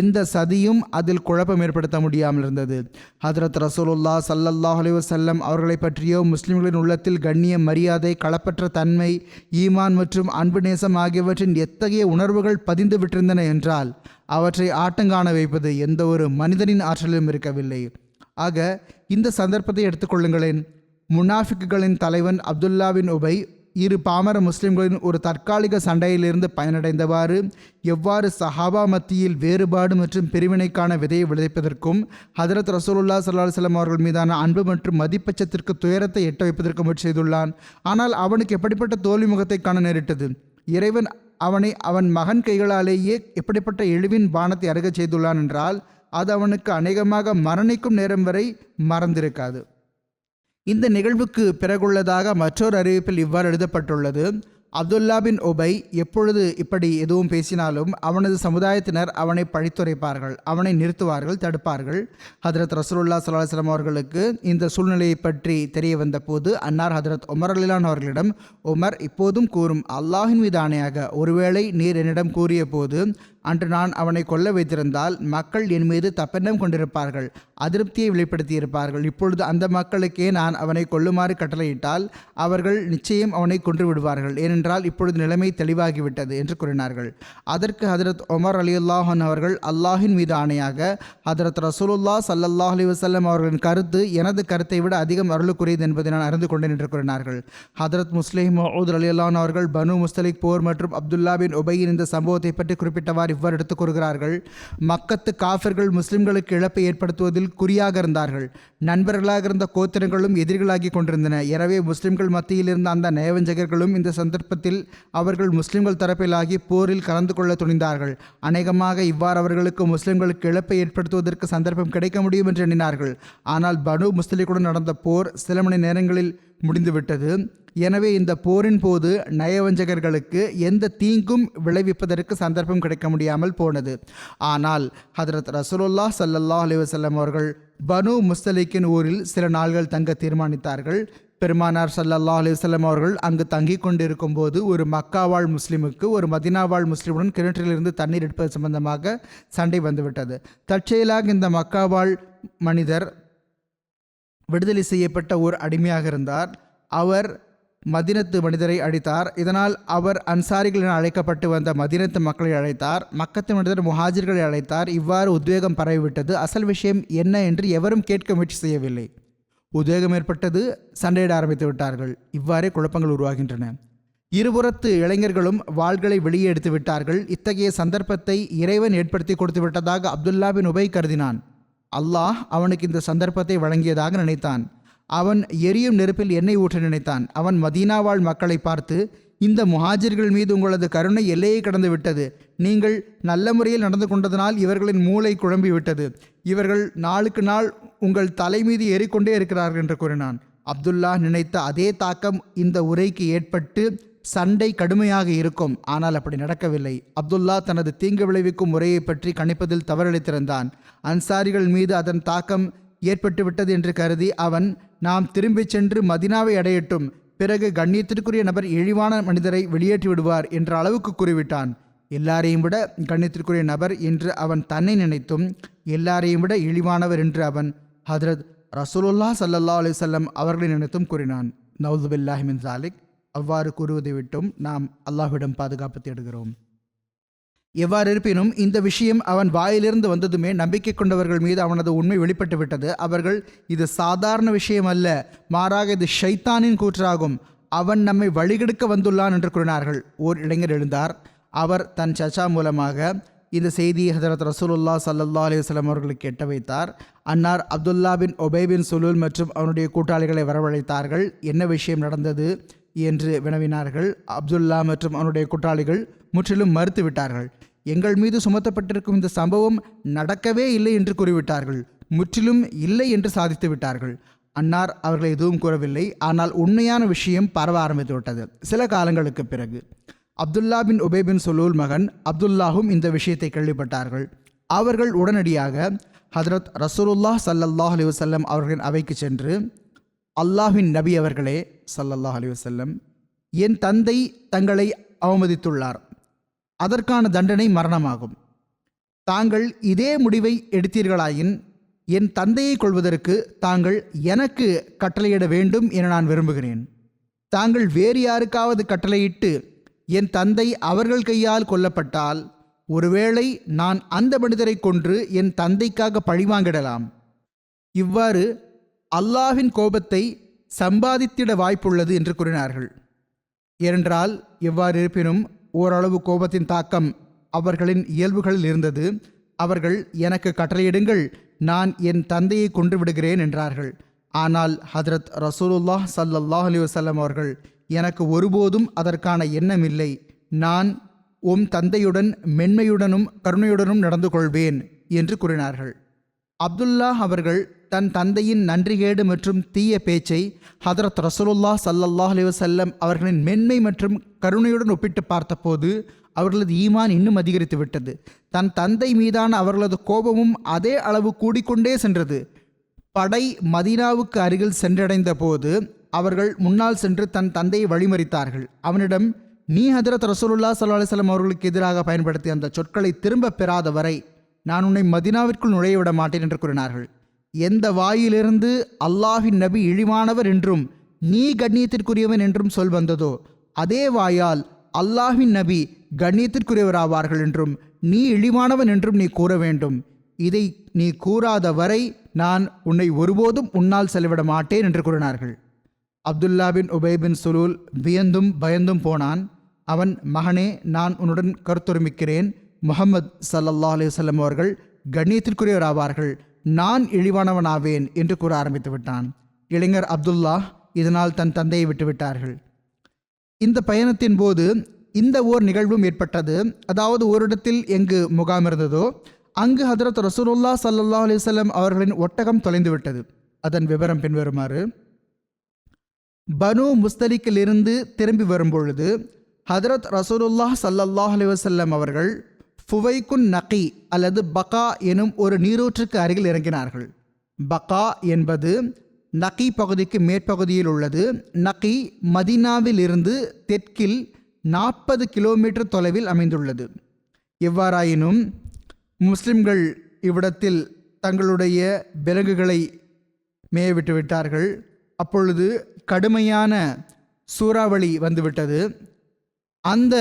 [SPEAKER 2] எந்த சதியும் அதில் குழப்பம் ஏற்படுத்த முடியாமல் இருந்தது. ஹதரத் ரசூலுல்லாஹி ஸல்லல்லாஹு அலைஹி வஸல்லம் அவர்களை பற்றியோ முஸ்லிம்களின் உள்ளத்தில் கண்ணியம், மரியாதை, களப்பற்ற தன்மை, ஈமான் மற்றும் அன்பு நேசம் ஆகியவற்றின் எத்தகைய உணர்வுகள் பதிந்து விட்டிருந்தன என்றால் அவற்றை ஆட்டங்காண வைப்பது எந்த ஒரு மனிதனின் ஆற்றலிலும் இருக்கவில்லை. ஆக இந்த சந்தர்ப்பத்தை எடுத்துக்கொள்ளுங்களேன். முனாஃபிக்குகளின் தலைவன் அப்துல்லா பின் உபை இரு பாமர முஸ்லிம்களின் ஒரு தற்காலிக சண்டையிலிருந்து பயனடைந்தவாறு எவ்வாறு சஹாபா மத்தியில் வேறுபாடு மற்றும் பிரிவினைக்கான விதையை விளைவிப்பதற்கும் ஹதரத் ரசூலுல்லாஹி ஸல்லல்லாஹு அலைஹி வஸல்லம் அவர்கள் மீதான அன்பு மற்றும் மதிப்பட்சத்திற்கு துயரத்தை எட்ட வைப்பதற்கு முயற்சி செய்துள்ளான். ஆனால் அவனுக்கு எப்படிப்பட்ட தோல்வி முகத்தை காண நேரிட்டது. இறைவன் அவனை அவன் மகன் கைகளாலேயே எப்படிப்பட்ட இழிவின் பானத்தை அருகச் செய்துள்ளான் என்றால் அது அவனுக்கு அநேகமாக மரணிக்கும் நேரம் வரை மறந்திருக்காது. இந்த நிகழ்வுக்கு பிறகுள்ளதாக மற்றொரு அறிவிப்பில் இவ்வாறு எழுதப்பட்டுள்ளது, அப்துல்லா பின் உபை எப்பொழுது இப்படி எதுவும் பேசினாலும் அவனது சமுதாயத்தினர் அவனை பழித்துரைப்பார்கள், அவனை நிறுத்துவார்கள், தடுப்பார்கள். ஹதரத் ரசூலுல்லாஹ் ஸல்லல்லாஹு அலைஹி வஸல்லம் அவர்களுக்கு இந்த சூழ்நிலையை பற்றி தெரிய வந்த போது அன்னார் ஹதரத் உமர் ரலியல்லாஹு அவர்களிடம், உமர், இப்போதும் கூறும், அல்லாஹின் மீது ஆணையாக, ஒருவேளை நீர் என்னிடம் கூறிய போது அன்று நான் அவனை கொல்ல வைத்திருந்தால் மக்கள் என் மீது தப்பெண்ணம் கொண்டிருப்பார்கள், அதிருப்தியை வெளிப்படுத்தியிருப்பார்கள். இப்பொழுது அந்த மக்களுக்கே நான் அவனை கொல்லுமாறு கட்டளையிட்டால் அவர்கள் நிச்சயம் அவனை கொன்று விடுவார்கள், ஏனென்றால் இப்பொழுது நிலைமை தெளிவாகிவிட்டது என்று கூறினார்கள். அதற்கு ஹதரத் உமர் ரலியல்லாஹு அன்ஹு அவர்கள், அல்லாஹின் மீது ஆணையாக, ஹதரத் ரசூலுல்லாஹ் ஸல்லல்லாஹு அலைஹி வஸல்லம் அவர்களின் கருத்து எனது கருத்தை விட அதிகம் அருளுக்குரியது என்பதை நான் அறிந்து கொண்டேன் என்று கூறினார்கள். ஹதரத் முஸ்லிம் மவ்ஊத் ரலியல்லாஹு அன்ஹு அவர்கள் பனு முஸ்தலிக் போர் மற்றும் அப்துல்லா பின் உபையின் இந்த சம்பவத்தை பற்றி குறிப்பிட்டவாறு இவ்வாறு எடுத்துக் கூறுகிறார்கள். மக்கத்து காஃபிர்கள் முஸ்லிம்களுக்கு இழப்பை ஏற்படுத்துவதில் குறியாக இருந்தார்கள். நண்பர்களாக இருந்த கோத்திரங்களும் எதிரிகளாகி கொண்டிருந்தன. எனவே முஸ்லிம்கள் மத்தியில் இருந்த அந்த நயவஞ்சகர்களும் இந்த சந்தர்ப்பத்தில் அவர்கள் முஸ்லிம்கள் தரப்பிலாகி போரில் கலந்து கொள்ள துணிந்தார்கள். அநேகமாக இவ்வாறு அவர்களுக்கு முஸ்லிம்களுக்கு இழப்பை ஏற்படுத்துவதற்கு சந்தர்ப்பம் கிடைக்க முடியும் என்று எண்ணினார்கள். ஆனால் பனு முஸ்தலிக்குடன் நடந்த போர் சில மணி நேரங்களில் முடிந்துவிட்டது. எனவே இந்த போரின் போது நயவஞ்சகர்களுக்கு எந்த தீங்கும் விளைவிப்பதற்கு சந்தர்ப்பம் கிடைக்க முடியாமல் போனது. ஆனால் ஹதரத் ரசூலுல்லாஹ் ஸல்லல்லாஹு அலைஹி வஸல்லம் அவர்கள் பனு முஸ்தலிக்கின் ஊரில் சில நாள்கள் தங்க தீர்மானித்தார்கள். பெருமானார் ஸல்லல்லாஹு அலைஹி வஸல்லம் அவர்கள் அங்கு தங்கிக் கொண்டிருக்கும் போது ஒரு மக்காவாழ் முஸ்லிமுக்கு ஒரு மதினாவாழ் முஸ்லிமுடன் கிணற்றிலிருந்து தண்ணீர் எடுப்பது சம்பந்தமாக சண்டை வந்துவிட்டது. தற்செயலாக இந்த மக்காவாழ் மனிதர் விடுதலை செய்யப்பட்ட ஒரு அடிமையாக இருந்தார். அவர் மதினத்து மனிதரை அழைத்தார். இதனால் அவர் அன்சாரிகள் என அழைக்கப்பட்டு வந்த மதினத்து மக்களை அழைத்தார். மக்கத்து மனிதர் முஹாஜிர்களை அழைத்தார். இவ்வாறு உத்வேகம் பரவிவிட்டது. அசல் விஷயம் என்ன என்று எவரும் கேட்க முயற்சி செய்யவில்லை. உத்வேகம் ஏற்பட்டது, சண்டையிட ஆரம்பித்து விட்டார்கள். இவ்வாறே குழப்பங்கள் உருவாகின்றன. இருபுறத்து இளைஞர்களும் வாள்களை வெளியே எடுத்து விட்டார்கள். இத்தகைய சந்தர்ப்பத்தை இறைவன் ஏற்படுத்தி கொடுத்து விட்டதாக அப்துல்லா பின் உபை கருதினான். அல்லாஹ் அவனுக்கு இந்த சந்தர்ப்பத்தை வழங்கியதாக நினைத்தான். அவன் எரியும் நெருப்பில் எண்ணெய் ஊற்ற நினைத்தான். அவன் மதீனா வாழ் மக்களை பார்த்து, இந்த முஹாஜிர்கள் மீது உங்களது கருணை எல்லையை கடந்து விட்டது. நீங்கள் நல்ல முறையில் நடந்து கொண்டதனால் இவர்களின் மூளை குழம்பி விட்டது. இவர்கள் நாளுக்கு நாள் உங்கள் தலை மீது ஏறிக்கொண்டே இருக்கிறார்கள் என்று கூறினான். அப்துல்லா நினைத்த அதே தாக்கம் இந்த உரைக்கு ஏற்பட்டு சண்டை கடுமையாக இருக்கும். ஆனால் அப்படி நடக்கவில்லை. அப்துல்லா தனது தீங்கு விளைவிக்கும் முறையை பற்றி கணிப்பதில் தவறளித்திருந்தான். அன்சாரிகள் மீது அதன் தாக்கம் ஏற்பட்டு விட்டது என்று கருதி அவன், நாம் திரும்பிச் சென்று மதினாவை அடையட்டும், பிறகு கண்ணியத்திற்குரிய நபர் இழிவான மனிதரை வெளியேற்றி விடுவார் என்ற அளவுக்கு கூறிவிட்டான். எல்லாரையும் விட கண்ணியத்திற்குரிய நபர் என்று அவன் தன்னை நினைத்தும் எல்லாரையும் விட இழிவானவர் என்று அவன் ஹதரத் ரசூலுல்லாஹ் ஸல்லல்லாஹு அலைஹி வஸல்லம் அவர்களை நினைத்தும் கூறினான். நவுது பில்லாஹி மின் ஸாலிக். அவ்வாறு கூறுவதை விட்டும் நாம் அல்லாஹ்விடம் பாதுகாப்பு தேடுகிறோம். எவ்வாறு இருப்பினும் இந்த விஷயம் அவன் வாயிலிருந்து வந்ததுமே நம்பிக்கை கொண்டவர்கள் மீது அவனது உண்மை வெளிப்பட்டு விட்டது. அவர்கள், இது சாதாரண விஷயம் அல்ல, மாறாக இது ஷைத்தானின் கூற்றாகும், அவன் நம்மை வழிகெடுக்க வந்துள்ளான் என்று கூறினார்கள். ஓர் இளைஞர் எழுந்தார். அவர் தன் சச்சா மூலமாக இந்த செய்தியை ஹதரத் ரசூலுல்லாஹ் ஸல்லல்லாஹு அலைஹி வஸல்லம் அவர்களுக்கு எட்ட வைத்தார். அன்னார் அப்துல்லா பின் உபை பின் சுலூல் மற்றும் அவனுடைய கூட்டாளிகளை வரவழைத்தார்கள். என்ன விஷயம் நடந்தது என்று வினவினார்கள். அப்துல்லா மற்றும் அவனுடைய கூட்டாளிகள் முற்றிலும் மறுத்து விட்டார்கள். எங்கள் மீது சுமத்தப்பட்டிருக்கும் இந்த சம்பவம் நடக்கவே இல்லை என்று கூறிவிட்டார்கள். முற்றிலும் இல்லை என்று சாதித்து விட்டார்கள். அன்னார் அவர்களை எதுவும் கூறவில்லை. ஆனால் உண்மையான விஷயம் பரவ ஆரம்பித்து விட்டது. சில காலங்களுக்கு பிறகு அப்துல்லா பின் உபை பின் சுலூல் மகன் அப்துல்லாஹும் இந்த விஷயத்தை கேள்விப்பட்டார்கள். அவர்கள் உடனடியாக ஹதரத் ரசூலுல்லாஹ் ஸல்லல்லாஹு அலைஹி வஸல்லம் அவர்களின் அவைக்கு சென்று, அல்லாஹ்வின் நபி அவர்களே ஸல்லல்லாஹு அலைஹி வஸல்லம், என் தந்தை தங்களை அவமதித்துள்ளார். அதற்கான தண்டனை மரணமாகும். தாங்கள் இதே முடிவை எடுத்தீர்களாயின் என் தந்தையை கொள்வதற்கு தாங்கள் எனக்கு கட்டளையிட வேண்டும் என நான் விரும்புகிறேன். தாங்கள் வேறு யாருக்காவது கட்டளையிட்டு என் தந்தை அவர்கள் கையால் கொல்லப்பட்டால் ஒருவேளை நான் அந்த மனிதரை கொன்று என் தந்தைக்காக பழிவாங்கிடலாம். இவ்வாறு அல்லாஹ்வின் கோபத்தை சம்பாதித்திட வாய்ப்புள்ளது என்று கூறினார்கள். ஏனென்றால் எவ்வாறு இருப்பினும் ஓரளவு கோபத்தின் தாக்கம் அவர்களின் இயல்புகளில் இருந்தது. அவர்கள், எனக்கு கட்டளையிடுங்கள், நான் என் தந்தையை கொன்று விடுகிறேன் என்றார்கள். ஆனால் ஹதரத் ரசூலுல்லாஹ் ஸல்லல்லாஹு அலைஹி வஸல்லம் அவர்கள், எனக்கு ஒருபோதும் அதற்கான எண்ணம் இல்லை. நான் உம் தந்தையுடன் மென்மையுடனும் கருணையுடனும் நடந்து கொள்வேன் என்று கூறினார்கள். அப்துல்லா அவர்கள் தன் தந்தையின் நன்றிகேடு மற்றும் தீய பேச்சை ஹதரத் ரசூலுல்லாஹ் ஸல்லல்லாஹு அலைஹி வஸல்லம் அவர்களின் மென்மை மற்றும் கருணையுடன் ஒப்பிட்டு பார்த்தபோது அவர்களது ஈமான் இன்னும் அதிகரித்து விட்டது. தன் தந்தை மீதான அவர்களது கோபமும் அதே அளவு கூடிக்கொண்டே சென்றது. படை மதீனாவுக்கு அருகில் சென்றடைந்த போது அவர்கள் முன்னால் சென்று தன் தந்தையை வழிமறித்தார்கள். அவனிடம், நீ ஹதரத் ரசூலுல்லாஹ் ஸல்லல்லாஹு அலைஹி வஸல்லம் அவர்களுக்கு எதிராக பயன்படுத்திய அந்த சொற்களை திரும்ப பெறாத வரை நான் உன்னை மதீனாவிற்குள் நுழைய விட மாட்டேன் என்று கூறினார்கள். எந்த வாயிலிருந்து அல்லாஹ்வின் நபி இழிவானவர் என்றும் நீ கண்ணியத்திற்குரியவன் என்றும் சொல் வந்ததோ அதே வாயால் அல்லாஹ்வின் நபி கண்ணியத்திற்குரியவராவார்கள் என்றும் நீ இழிவானவன் என்றும் நீ கூற வேண்டும். இதை நீ கூறாத வரை நான் உன்னை ஒருபோதும் உன்னால் செலவிட மாட்டேன் என்று கூறினார்கள். அப்துல்லா பின் உபை பின் சுலூல் வியந்தும் பயந்தும் போனான். அவன், மகனே, நான் உன்னுடன் கருத்தொருமிக்கிறேன். முஹம்மது ஸல்லல்லாஹு அலைஹி வஸல்லம் அவர்கள் கண்ணியத்திற்குரியவராவார்கள், நான் இழிவானவனாவேன் என்று கூற ஆரம்பித்து விட்டான். இளைஞர் அப்துல்லா இதனால் தன் தந்தையை விட்டுவிட்டார்கள். இந்த பயணத்தின் போது இந்த ஓர் நிகழ்வும் ஏற்பட்டது. அதாவது, ஓரிடத்தில் எங்கு முகாம் இருந்ததோ அங்கு ஹதரத் ரசூலுல்லாஹ் ஸல்லல்லாஹு அலைஹி வஸல்லம் அவர்களின் ஒட்டகம் தொலைந்து விட்டது. அதன் விவரம் பின்வருமாறு: பனு முஸ்தலிக்கிலிருந்து திரும்பி வரும்பொழுது ஹதரத் ரசூலுல்லாஹ் ஸல்லல்லாஹு அலைஹி வஸல்லம் அவர்கள் ஃபுவைக்குன் நகி அல்லது பகா எனும் ஒரு நீரூற்றுக்கு அருகில் இறங்கினார்கள். பகா என்பது நகி பகுதிக்கு மேற்பகுதியில் உள்ளது. நகி மதீனாவில் இருந்து தெற்கில் 40 கிலோமீட்டர் தொலைவில் அமைந்துள்ளது. எவ்வாறாயினும் முஸ்லிம்கள் இவ்விடத்தில் தங்களுடைய விலங்குகளை மேயவிட்டு விட்டார்கள். அப்பொழுது கடுமையான சூறாவளி வந்துவிட்டது. அந்த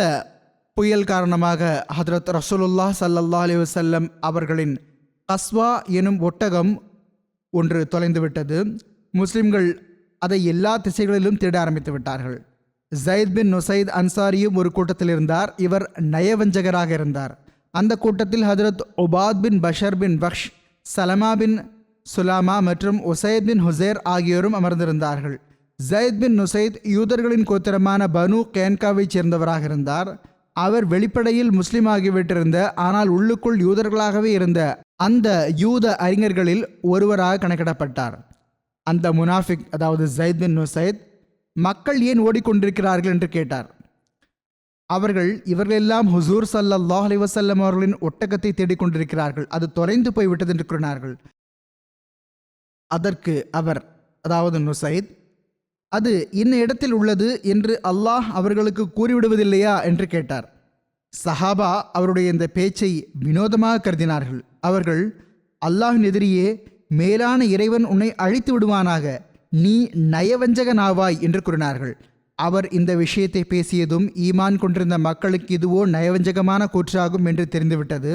[SPEAKER 2] புயல் காரணமாக ஹதரத் ரசூலுல்லாஹ் ஸல்லல்லாஹு அலைஹி வஸல்லம் அவர்களின் கஸ்வா எனும் ஒட்டகம் ஒன்று தொலைந்துவிட்டது. முஸ்லிம்கள் அதை எல்லா திசைகளிலும் தேட ஆரம்பித்து விட்டார்கள். ஜயித் பின் நுசைத் அன்சாரியும் ஒரு கூட்டத்தில் இருந்தார். இவர் நயவஞ்சகராக இருந்தார். அந்த கூட்டத்தில் ஹதரத் உபாத் பின் பஷர் பின் பக்ஷ், சலமா பின் சுலாமா மற்றும் உசைத் பின் ஹுசேர் ஆகியோரும் அமர்ந்திருந்தார்கள். ஜயித் பின் நுசைத் யூதர்களின் கோத்திரமான பனு கேன்காவைச் சேர்ந்தவராக இருந்தார். அவர் வெளிப்படையில் முஸ்லீம் ஆகிவிட்டிருந்த ஆனால் உள்ளுக்குள் யூதர்களாகவே இருந்த அந்த யூத அறிஞர்களில் ஒருவராக கணக்கிடப்பட்டார். அந்த முனாஃபிக், அதாவது ஜயித் பின் நுசைத், மக்கள் ஏன் ஓடிக்கொண்டிருக்கிறார்கள் என்று கேட்டார். இவர்களெல்லாம் ஹுசூர் ஸல்லல்லாஹு அலைஹி வஸல்லம் அவர்களின் ஒட்டகத்தை தேடிக்கொண்டிருக்கிறார்கள், அது தொலைந்து போய்விட்டது என்று கூறினார்கள். அதற்கு அவர், அதாவது நுசைத், அது இன்ன இடத்தில் உள்ளது என்று அல்லாஹ் அவர்களுக்கு கூறிவிடுவதில்லையா என்று கேட்டார். சஹாபா அவருடைய இந்த பேச்சை வினோதமாக கருதினார்கள். அவர்கள், அல்லாஹ்வின் எதிரியே, மேலான இறைவன் உன்னை அழித்து விடுவானாக, நீ நயவஞ்சகனாவாய் என்று கூறினார்கள். அவர் இந்த விஷயத்தை பேசியதும் ஈமான் கொண்டிருந்த மக்களுக்கு இதுவோ நயவஞ்சகமான கூற்றாகும் என்று தெரிந்துவிட்டது.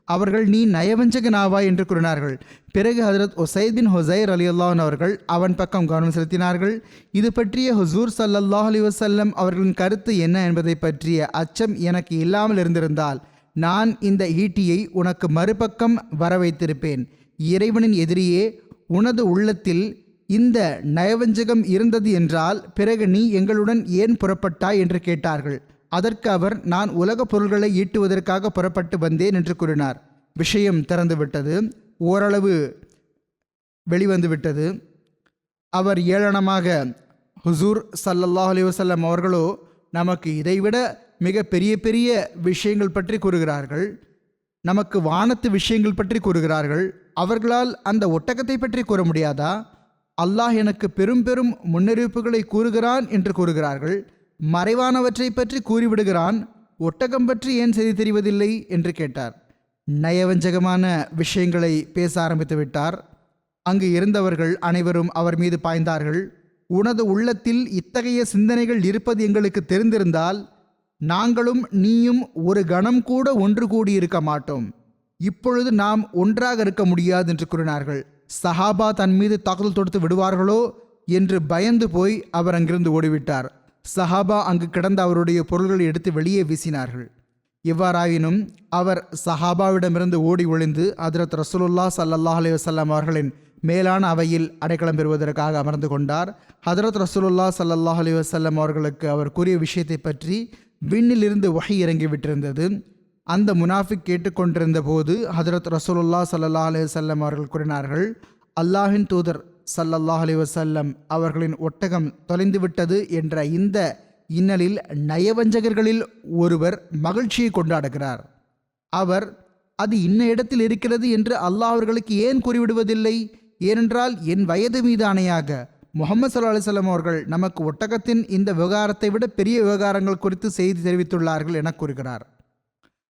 [SPEAKER 2] அவர்கள், நீ நயவஞ்சகனாவாய் என்று கூறினார்கள். பிறகு ஹதரத் உசைத் பின் ஹுசைர் ரலியல்லாஹு அன்ஹு அவர்கள் அவன் பக்கம் கவனம் செலுத்தினார்கள். இது பற்றிய ஹுசூர் ஸல்லல்லாஹு அலைஹி வஸல்லம் அவர்களின் கருத்து என்ன என்பதை பற்றிய அச்சம் எனக்கு இல்லாமல் இருந்திருந்தால் நான் இந்த ஈட்டியை உனக்கு மறுபக்கம் வர வைத்திருப்பேன். இறைவனின் எதிரியே, உனது உள்ளத்தில் இந்த நயவஞ்சகம் இருந்தது என்றால் பிறகு நீ எங்களுடன் ஏன் புறப்பட்டாய் என்று கேட்டார்கள். அதற்கு அவர், நான் உலக பொருள்களை ஈட்டுவதற்காக புறப்பட்டு வந்தேன் என்று கூறினார். விஷயம் திறந்துவிட்டது, ஓரளவு வெளிவந்துவிட்டது. அவர் ஏளனமாக, ஹுசூர் ஸல்லல்லாஹு அலைஹி வஸல்லம் அவர்களோ நமக்கு இதைவிட மிக பெரிய பெரிய விஷயங்கள் பற்றி கூறுகிறார்கள், நமக்கு வானத்து விஷயங்கள் பற்றி கூறுகிறார்கள், அவர்களால் அந்த ஒட்டகத்தை பற்றி கூற முடியாதா? அல்லாஹ் எனக்கு பெரும் பெரும் முன்னறிவிப்புகளை கூறுகிறான் என்று கூறுகிறார்கள், மறைவானவற்றை பற்றி கூறிவிடுகிறான், ஒட்டகம் பற்றி ஏன் செய்தி தெரிவதில்லை என்று கேட்டார். நயவஞ்சகமான விஷயங்களை பேச ஆரம்பித்து விட்டார். அங்கு இருந்தவர்கள் அனைவரும் அவர் மீது பாய்ந்தார்கள். உனது உள்ளத்தில் இத்தகைய சிந்தனைகள் இருப்பது எங்களுக்கு தெரிந்திருந்தால் நாங்களும் நீயும் ஒரு கணம் கூட ஒன்று கூடியிருக்க மாட்டோம். இப்பொழுது நாம் ஒன்றாக இருக்க முடியாது என்று கூறினார்கள். சஹாபா தன் மீது தாக்குதல் தொடுத்து விடுவார்களோ என்று பயந்து போய் அவர் அங்கிருந்து ஓடிவிட்டார். சஹாபா அங்கு கிடந்த அவருடைய பொருள்களை எடுத்து வெளியே வீசினார்கள். எவ்வாறாயினும் அவர் சஹாபாவிடமிருந்து ஓடி ஒளிந்து ஹதரத் ரசூலுல்லாஹ் ஸல்லல்லாஹு அலைஹி வஸல்லம் அவர்களின் மேலான அவையில் அடைக்கலம் பெறுவதற்காக அமர்ந்து கொண்டார். ஹதரத் ரசூலுல்லாஹ் ஸல்லல்லாஹு அலைஹி வஸல்லம் அவர்களுக்கு அவர் கூறிய விஷயத்தை பற்றி விண்ணிலிருந்து வஹி இறங்கிவிட்டிருந்தது. அந்த முனாஃபிக் கேட்டுக்கொண்டிருந்த போது ஹதரத் ரசூலுல்லாஹ் ஸல்லல்லாஹு அலைஹி வஸல்லம் அவர்கள் கூறினார்கள், அல்லாஹ்வின் தூதர் ஸல்லல்லாஹு அலைஹி வஸல்லம் அவர்களின் ஒட்டகம் தொலைந்துவிட்டது என்ற இந்த இன்னலில் நயவஞ்சகர்களில் ஒருவர் மகிழ்ச்சியை கொண்டாடுகிறார். அவர் அது இன்ன இடத்தில் இருக்கிறது என்று அல்லாஹ் அவர்களுக்கு ஏன் கூறிவிடுவதில்லை? ஏனென்றால் என் வயது மீது ஆணையாக முஹம்மது ஸல்லல்லாஹு அலைஹி வஸல்லம் அவர்கள் நமக்கு ஒட்டகத்தின் இந்த விவகாரத்தை விட பெரிய விவகாரங்கள் குறித்து செய்தி தெரிவித்துள்ளார்கள் என கூறுகிறார்.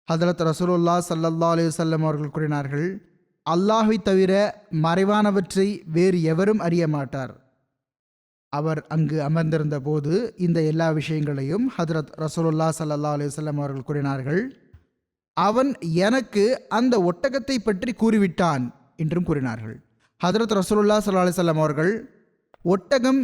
[SPEAKER 2] ஹதரத் ரசூலுல்லாஹ் ஸல்லல்லாஹு அலைஹி வஸல்லம் அவர்கள் கூறினார்கள், அல்லாஹ்வை தவிர மறைவானவற்றை வேறு எவரும் அறிய மாட்டார். அவர் அங்கு அமர்ந்திருந்த போது இந்த எல்லா விஷயங்களையும் ஹதரத் ரசூலுல்லாஹ் ஸல்லல்லாஹு அலைஹி வஸல்லம் அவர்கள் கூறினார்கள். அவன் எனக்கு அந்த ஒட்டகத்தை பற்றி கூறிவிட்டான் என்றும் கூறினார்கள். ஹதரத் ரசூலுல்லாஹ் ஸல்லல்லாஹு அலைஹி வஸல்லம் அவர்கள், ஒட்டகம்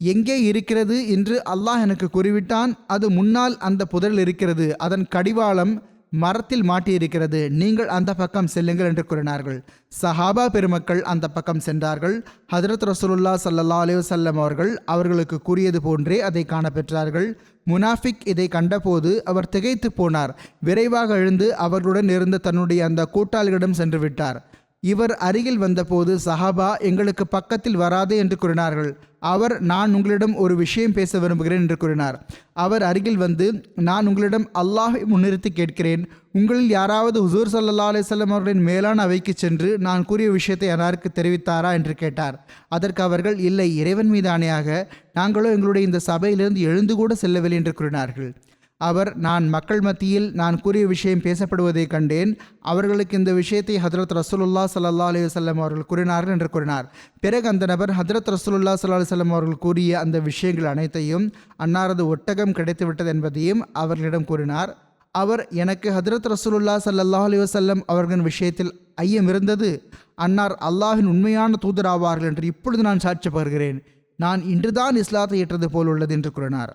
[SPEAKER 2] எங்கே இருக்கிறது என்று அல்லாஹ் எனக்கு கூறிவிட்டான். அது முன்னால் அந்த புதரில் இருக்கிறது. அதன் கடிவாளம் மரத்தில் மாட்டியிருக்கிறது. நீங்கள் அந்த பக்கம் செல்லுங்கள் என்று கூறினார்கள். சஹாபா பெருமக்கள் அந்த பக்கம் சென்றார்கள். ஹதரத் ரசூலுல்லாஹ் ஸல்லல்லாஹு அலைஹி வஸல்லம் அவர்கள் அவர்களுக்கு கூறியது போன்றே அதை காணப்பெற்றார்கள். முனாஃபிக் இதை கண்டபோது அவர் திகைத்து போனார். விரைவாக எழுந்து அவர்களுடன் இருந்த தன்னுடைய அந்த கூட்டாளிகளிடம் சென்று விட்டார். இவர் அருகில் வந்தபோது சஹாபா எங்களுக்கு பக்கத்தில் வராதே என்று கூறினார்கள். அவர், நான் உங்களிடம் ஒரு விஷயம் பேச விரும்புகிறேன் என்று கூறினார். அவர் அருகில் வந்து, நான் உங்களிடம் அல்லாஹை முன்னிறுத்தி கேட்கிறேன், உங்களில் யாராவது ஹுசூர் ஸல்லல்லாஹு அலைஹி வஸல்லம் அவர்களின் மேலான அவைக்கு சென்று நான் கூறிய விஷயத்தை யாருக்கு தெரிவித்தாரா என்று கேட்டார். அதற்கு அவர்கள், இல்லை, இறைவன் மீது ஆணையாக நாங்களோ எங்களுடைய இந்த சபையிலிருந்து எழுந்து கூட செல்லவில்லை என்று கூறினார்கள். அவர், நான் மக்கள் மத்தியில் நான் கூறிய விஷயம் பேசப்படுவதை கண்டேன். அவர்களுக்கு இந்த விஷயத்தை ஹதரத் ரசூலுல்லாஹ் ஸல்லல்லாஹு அலைஹி வஸல்லம் அவர்கள் கூறினார்கள் என்று கூறினார். பிறகு அந்த நபர் ஹதரத் ரசூலுல்லாஹ் ஸல்லல்லாஹு அலைஹி வஸல்லம் அவர்கள் கூறிய அந்த விஷயங்கள் அனைத்தையும், அன்னாரது ஒட்டகம் கிடைத்துவிட்டது என்பதையும் அவர்களிடம் கூறினார். அவர், எனக்கு ஹதரத் ரசூலுல்லாஹ் ஸல்லல்லாஹு அலைஹி வஸல்லம் அவர்களின் விஷயத்தில் ஐயம் இருந்தது. அன்னார் அல்லாஹின் உண்மையான தூதராவார்கள் என்று இப்பொழுது நான் சாட்சி பகர்கிறேன். நான் இன்றுதான் இஸ்லாத்தை ஏற்றது போல் உள்ளது என்று கூறினார்.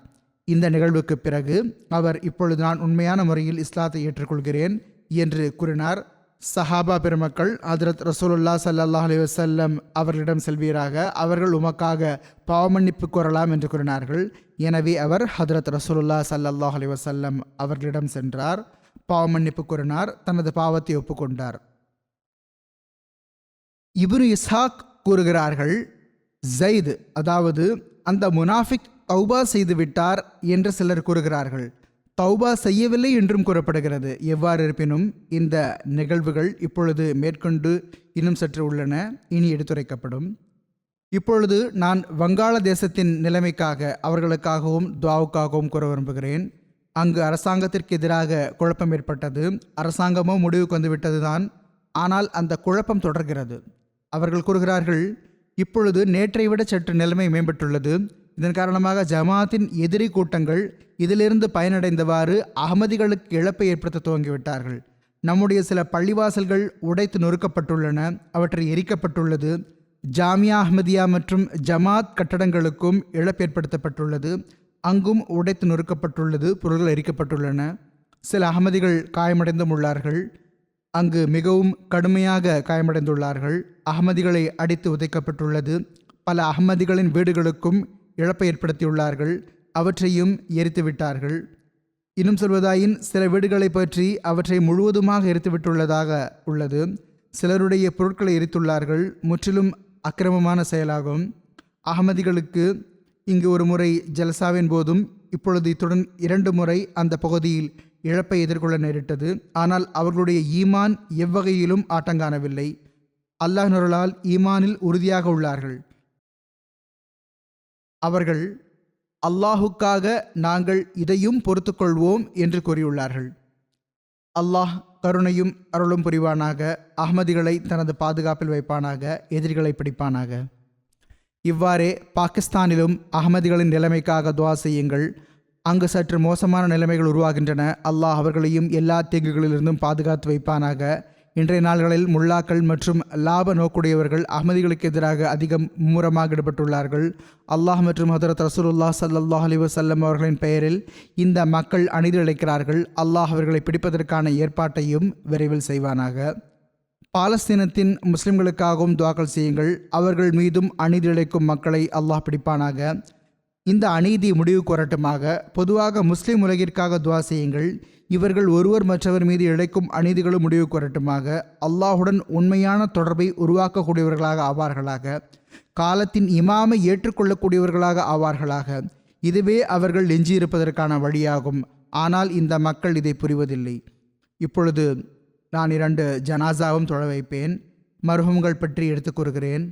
[SPEAKER 2] இந்த நிகழ்வுக்கு பிறகு அவர், இப்பொழுது நான் உண்மையான முறையில் இஸ்லாத்தை ஏற்றுக்கொள்கிறேன் என்று கூறினார். சஹாபா பெருமக்கள் ஹதரத் ரசூலுல்லாஹ் ஸல்லல்லாஹு அலைஹி வஸல்லம் அவர்களிடம் செல்வீராக, அவர்கள் உமக்காக பாவமன்னிப்பு கோரலாம் என்று கூறினார்கள். எனவே அவர் ஹதரத் ரசூலுல்லாஹ் ஸல்லல்லாஹு அலைஹி வஸல்லம் அவர்களிடம் சென்றார். பாவமன்னிப்பு கூறினார். தனது பாவத்தை ஒப்புக்கொண்டார். இப்னு இஸ்ஹாக் கூறுகிறார்கள், ஜைத், அதாவது அந்த முனாஃபிக் தௌபா செய்து விட்டார் என்று சிலர் கூறுகிறார்கள். தௌபா செய்யவில்லை என்றும் கூறப்படுகிறது. எவ்வாறு இருப்பினும் இந்த நிகழ்வுகள் இப்பொழுது மேற்கொண்டு இன்னும் சற்று உள்ளன, இனி எடுத்துரைக்கப்படும். இப்பொழுது நான் வங்காளதேசத்தின் நிலைமைக்காக அவர்களுக்காகவும் துவாவுக்காகவும் கூற விரும்புகிறேன். அங்கு அரசாங்கத்திற்கு எதிராக குழப்பம் ஏற்பட்டது. அரசாங்கமோ முடிவுக்கு வந்துவிட்டதுதான். ஆனால் அந்த குழப்பம் தொடர்கிறது. அவர்கள் கூறுகிறார்கள், இப்பொழுது நேற்றை விட சற்று நிலைமை மேம்பட்டுள்ளது. இதன் காரணமாக ஜமாத்தின் எதிரி கூட்டங்கள் இதிலிருந்து பயனடைந்தவாறு அகமதிகளுக்கு இழப்பை ஏற்படுத்த துவங்கிவிட்டார்கள். நம்முடைய சில பள்ளிவாசல்கள் உடைத்து நொறுக்கப்பட்டுள்ளன, அவற்றை எரிக்கப்பட்டுள்ளது. ஜாமியா அஹ்மதியா மற்றும் ஜமாத் கட்டடங்களுக்கும் இழப்பு ஏற்படுத்தப்பட்டுள்ளது. அங்கும் உடைத்து நொறுக்கப்பட்டுள்ளது, பொருள்கள் எரிக்கப்பட்டுள்ளன. சில அகமதிகள் காயமடைந்தும் உள்ளார்கள். அங்கு மிகவும் கடுமையாக காயமடைந்துள்ளார்கள். அகமதிகளை அடித்து உதைக்கப்பட்டுள்ளது. பல அகமதிகளின் வீடுகளுக்கும் இழப்பை ஏற்படுத்தியுள்ளார்கள். அவற்றையும் எரித்து விட்டார்கள். இன்னும் சொல்வதாயின் சில வீடுகளை பற்றி அவற்றை முழுவதுமாக எரித்துவிட்டுள்ளதாக உள்ளது. சிலருடைய பொருட்களை எரித்துள்ளார்கள். முற்றிலும் அக்கிரமமான செயலாகும். அகமதிகளுக்கு இங்கு ஒரு முறை ஜல்சாவின் போதும் இப்பொழுது இத்துடன் 2 முறை அந்த பகுதியில் இழப்பை எதிர்கொள்ள நேரிட்டது. ஆனால் அவர்களுடைய ஈமான் எவ்வகையிலும் ஆட்டங்காணவில்லை. அல்லாஹ்வின் அருளால் ஈமானில் உறுதியாக உள்ளார்கள். அவர்கள், அல்லாஹுக்காக நாங்கள் இதையும் பொறுத்துக்கொள்வோம் என்று கூறியுள்ளார்கள். அல்லாஹ் கருணையும் அருளும் புரிவானாக. அஹ்மதிகளை தனது பாதுகாப்பில் வைப்பானாக. எதிரிகளை பிடிப்பானாக. இவ்வாறே பாகிஸ்தானிலும் அகமதிகளின் நிலைமைக்காக துவா செய்யுங்கள். அங்கு சற்று மோசமான நிலைமைகள் உருவாகின்றன. அல்லாஹ் அவர்களையும் எல்லா தீங்குகளிலிருந்தும் பாதுகாத்து வைப்பானாக. இன்றைய நாள்களில் முல்லாக்கள் மற்றும் லாப நோக்குடையவர்கள் அகமதிகளுக்கு எதிராக அதிகம் மும்முரமாக ஈடுபட்டுள்ளார்கள். அல்லாஹ் மற்றும் ஹதரத் ரசூலுல்லாஹ் ஸல்லல்லாஹு அலைஹி வஸல்லம் அவர்களின் பெயரில் இந்த மக்கள் அநீதி இழைக்கிறார்கள். அல்லாஹ் அவர்களை பிடிப்பதற்கான ஏற்பாட்டையும் விரைவில் செய்வானாக. பாலஸ்தீனத்தின் முஸ்லிம்களுக்காகவும் துஆக்கள் செய்யுங்கள். அவர்கள் மீதும் அநீதி இழைக்கும் மக்களை அல்லாஹ் பிடிப்பானாக. இந்த அநீதி முடிவுக்கு வரட்டுமாக. பொதுவாக முஸ்லிம் உலகிற்காக துவா செய்யுங்கள். இவர்கள் ஒருவர் மற்றவர் மீது இழைக்கும் அநீதிகளும் முடிவுக்கு வரட்டுமாக. அல்லாஹுடன் உண்மையான தொடர்பை உருவாக்கக்கூடியவர்களாக ஆவார்களாக. காலத்தின் இமாமை ஏற்றுக்கொள்ளக்கூடியவர்களாக ஆவார்களாக. இதுவே அவர்கள் எஞ்சியிருப்பதற்கான வழியாகும். ஆனால் இந்த மக்கள் இதை புரிவதில்லை. இப்பொழுது நான் 2 ஜனாசாவும் தொழ வைப்பேன். மர்ஹூம்கள் பற்றி எடுத்துக் கூறுகிறேன்.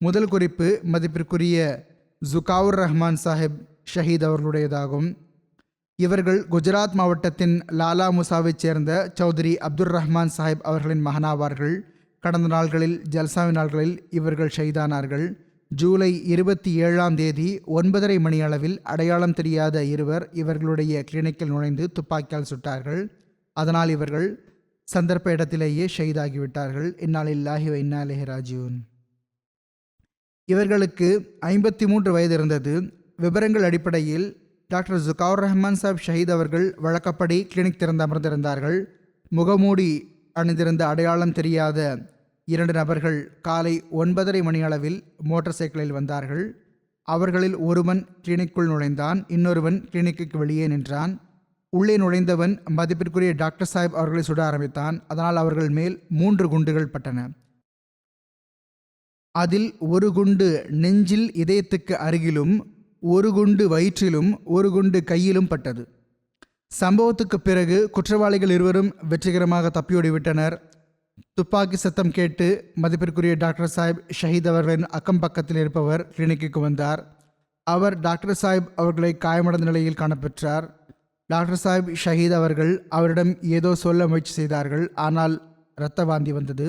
[SPEAKER 2] முதல் குறிப்பு மதிப்பிற்குரிய ஜுகாவுர் ரஹ்மான் சாஹிப் ஷஹீத் அவர்களுடையதாகும். இவர்கள் குஜராத் மாவட்டத்தின் லாலா முசாவைச் சேர்ந்த சௌத்ரி அப்துர் ரஹ்மான் சாஹிப் அவர்களின் மகனாவார்கள். கடந்த நாள்களில் ஜல்சாவின் நாள்களில் இவர்கள் ஷஹீதானார்கள். ஜூலை 27ஆம் தேதி 9:30 மணி அளவில் அடையாளம் தெரியாத இருவர் இவர்களுடைய கிளினிக்கில் நுழைந்து துப்பாக்கியால் சுட்டார்கள். அதனால் இவர்கள் சந்தர்ப்ப இடத்திலேயே ஷஹீதாகிவிட்டார்கள். இன்னா லில்லாஹி வ இன்னா இலைஹி ராஜிஊன். இவர்களுக்கு 53 வயது இருந்தது. விவரங்கள் அடிப்படையில் டாக்டர் ஜுகாவுர் ரஹ்மான் சாஹிப் ஷஹீத் அவர்கள் வழக்கப்படி கிளினிக் திறந்து அமர்ந்திருந்தார்கள். முகமூடி அணிந்திருந்த அடையாளம் தெரியாத 2 நபர்கள் காலை 9:30 மணி அளவில் மோட்டார் சைக்கிளில் வந்தார்கள். அவர்களில் ஒருவன் கிளினிக்குள் நுழைந்தான், இன்னொருவன் கிளினிக்கு வெளியே நின்றான். உள்ளே நுழைந்தவன் மதிப்பிற்குரிய டாக்டர் சாஹிப் அவர்களை சுட ஆரம்பித்தான். அதனால் அவர்கள் மேல் 3 குண்டுகள் பட்டன. அதில் ஒரு குண்டு நெஞ்சில் இதயத்துக்கு அருகிலும், ஒரு குண்டு வயிற்றிலும், ஒரு குண்டு கையிலும் பட்டது. சம்பவத்துக்கு பிறகு குற்றவாளிகள் இருவரும் வெற்றிகரமாக தப்பியோடிவிட்டனர். துப்பாக்கி சத்தம் கேட்டு மதிப்பிற்குரிய டாக்டர் சாஹிப் ஷஹீத் அவர்களின் அக்கம் பக்கத்தில் இருப்பவர் கிளினிக்கு வந்தார். அவர் டாக்டர் சாஹிப் அவர்களை காயமடைந்த நிலையில் காணப்பெற்றார். டாக்டர் சாஹிப் ஷஹீத் அவர்கள் அவரிடம் ஏதோ சொல்ல முயற்சி செய்தார்கள். ஆனால் இரத்த வாந்தி வந்தது.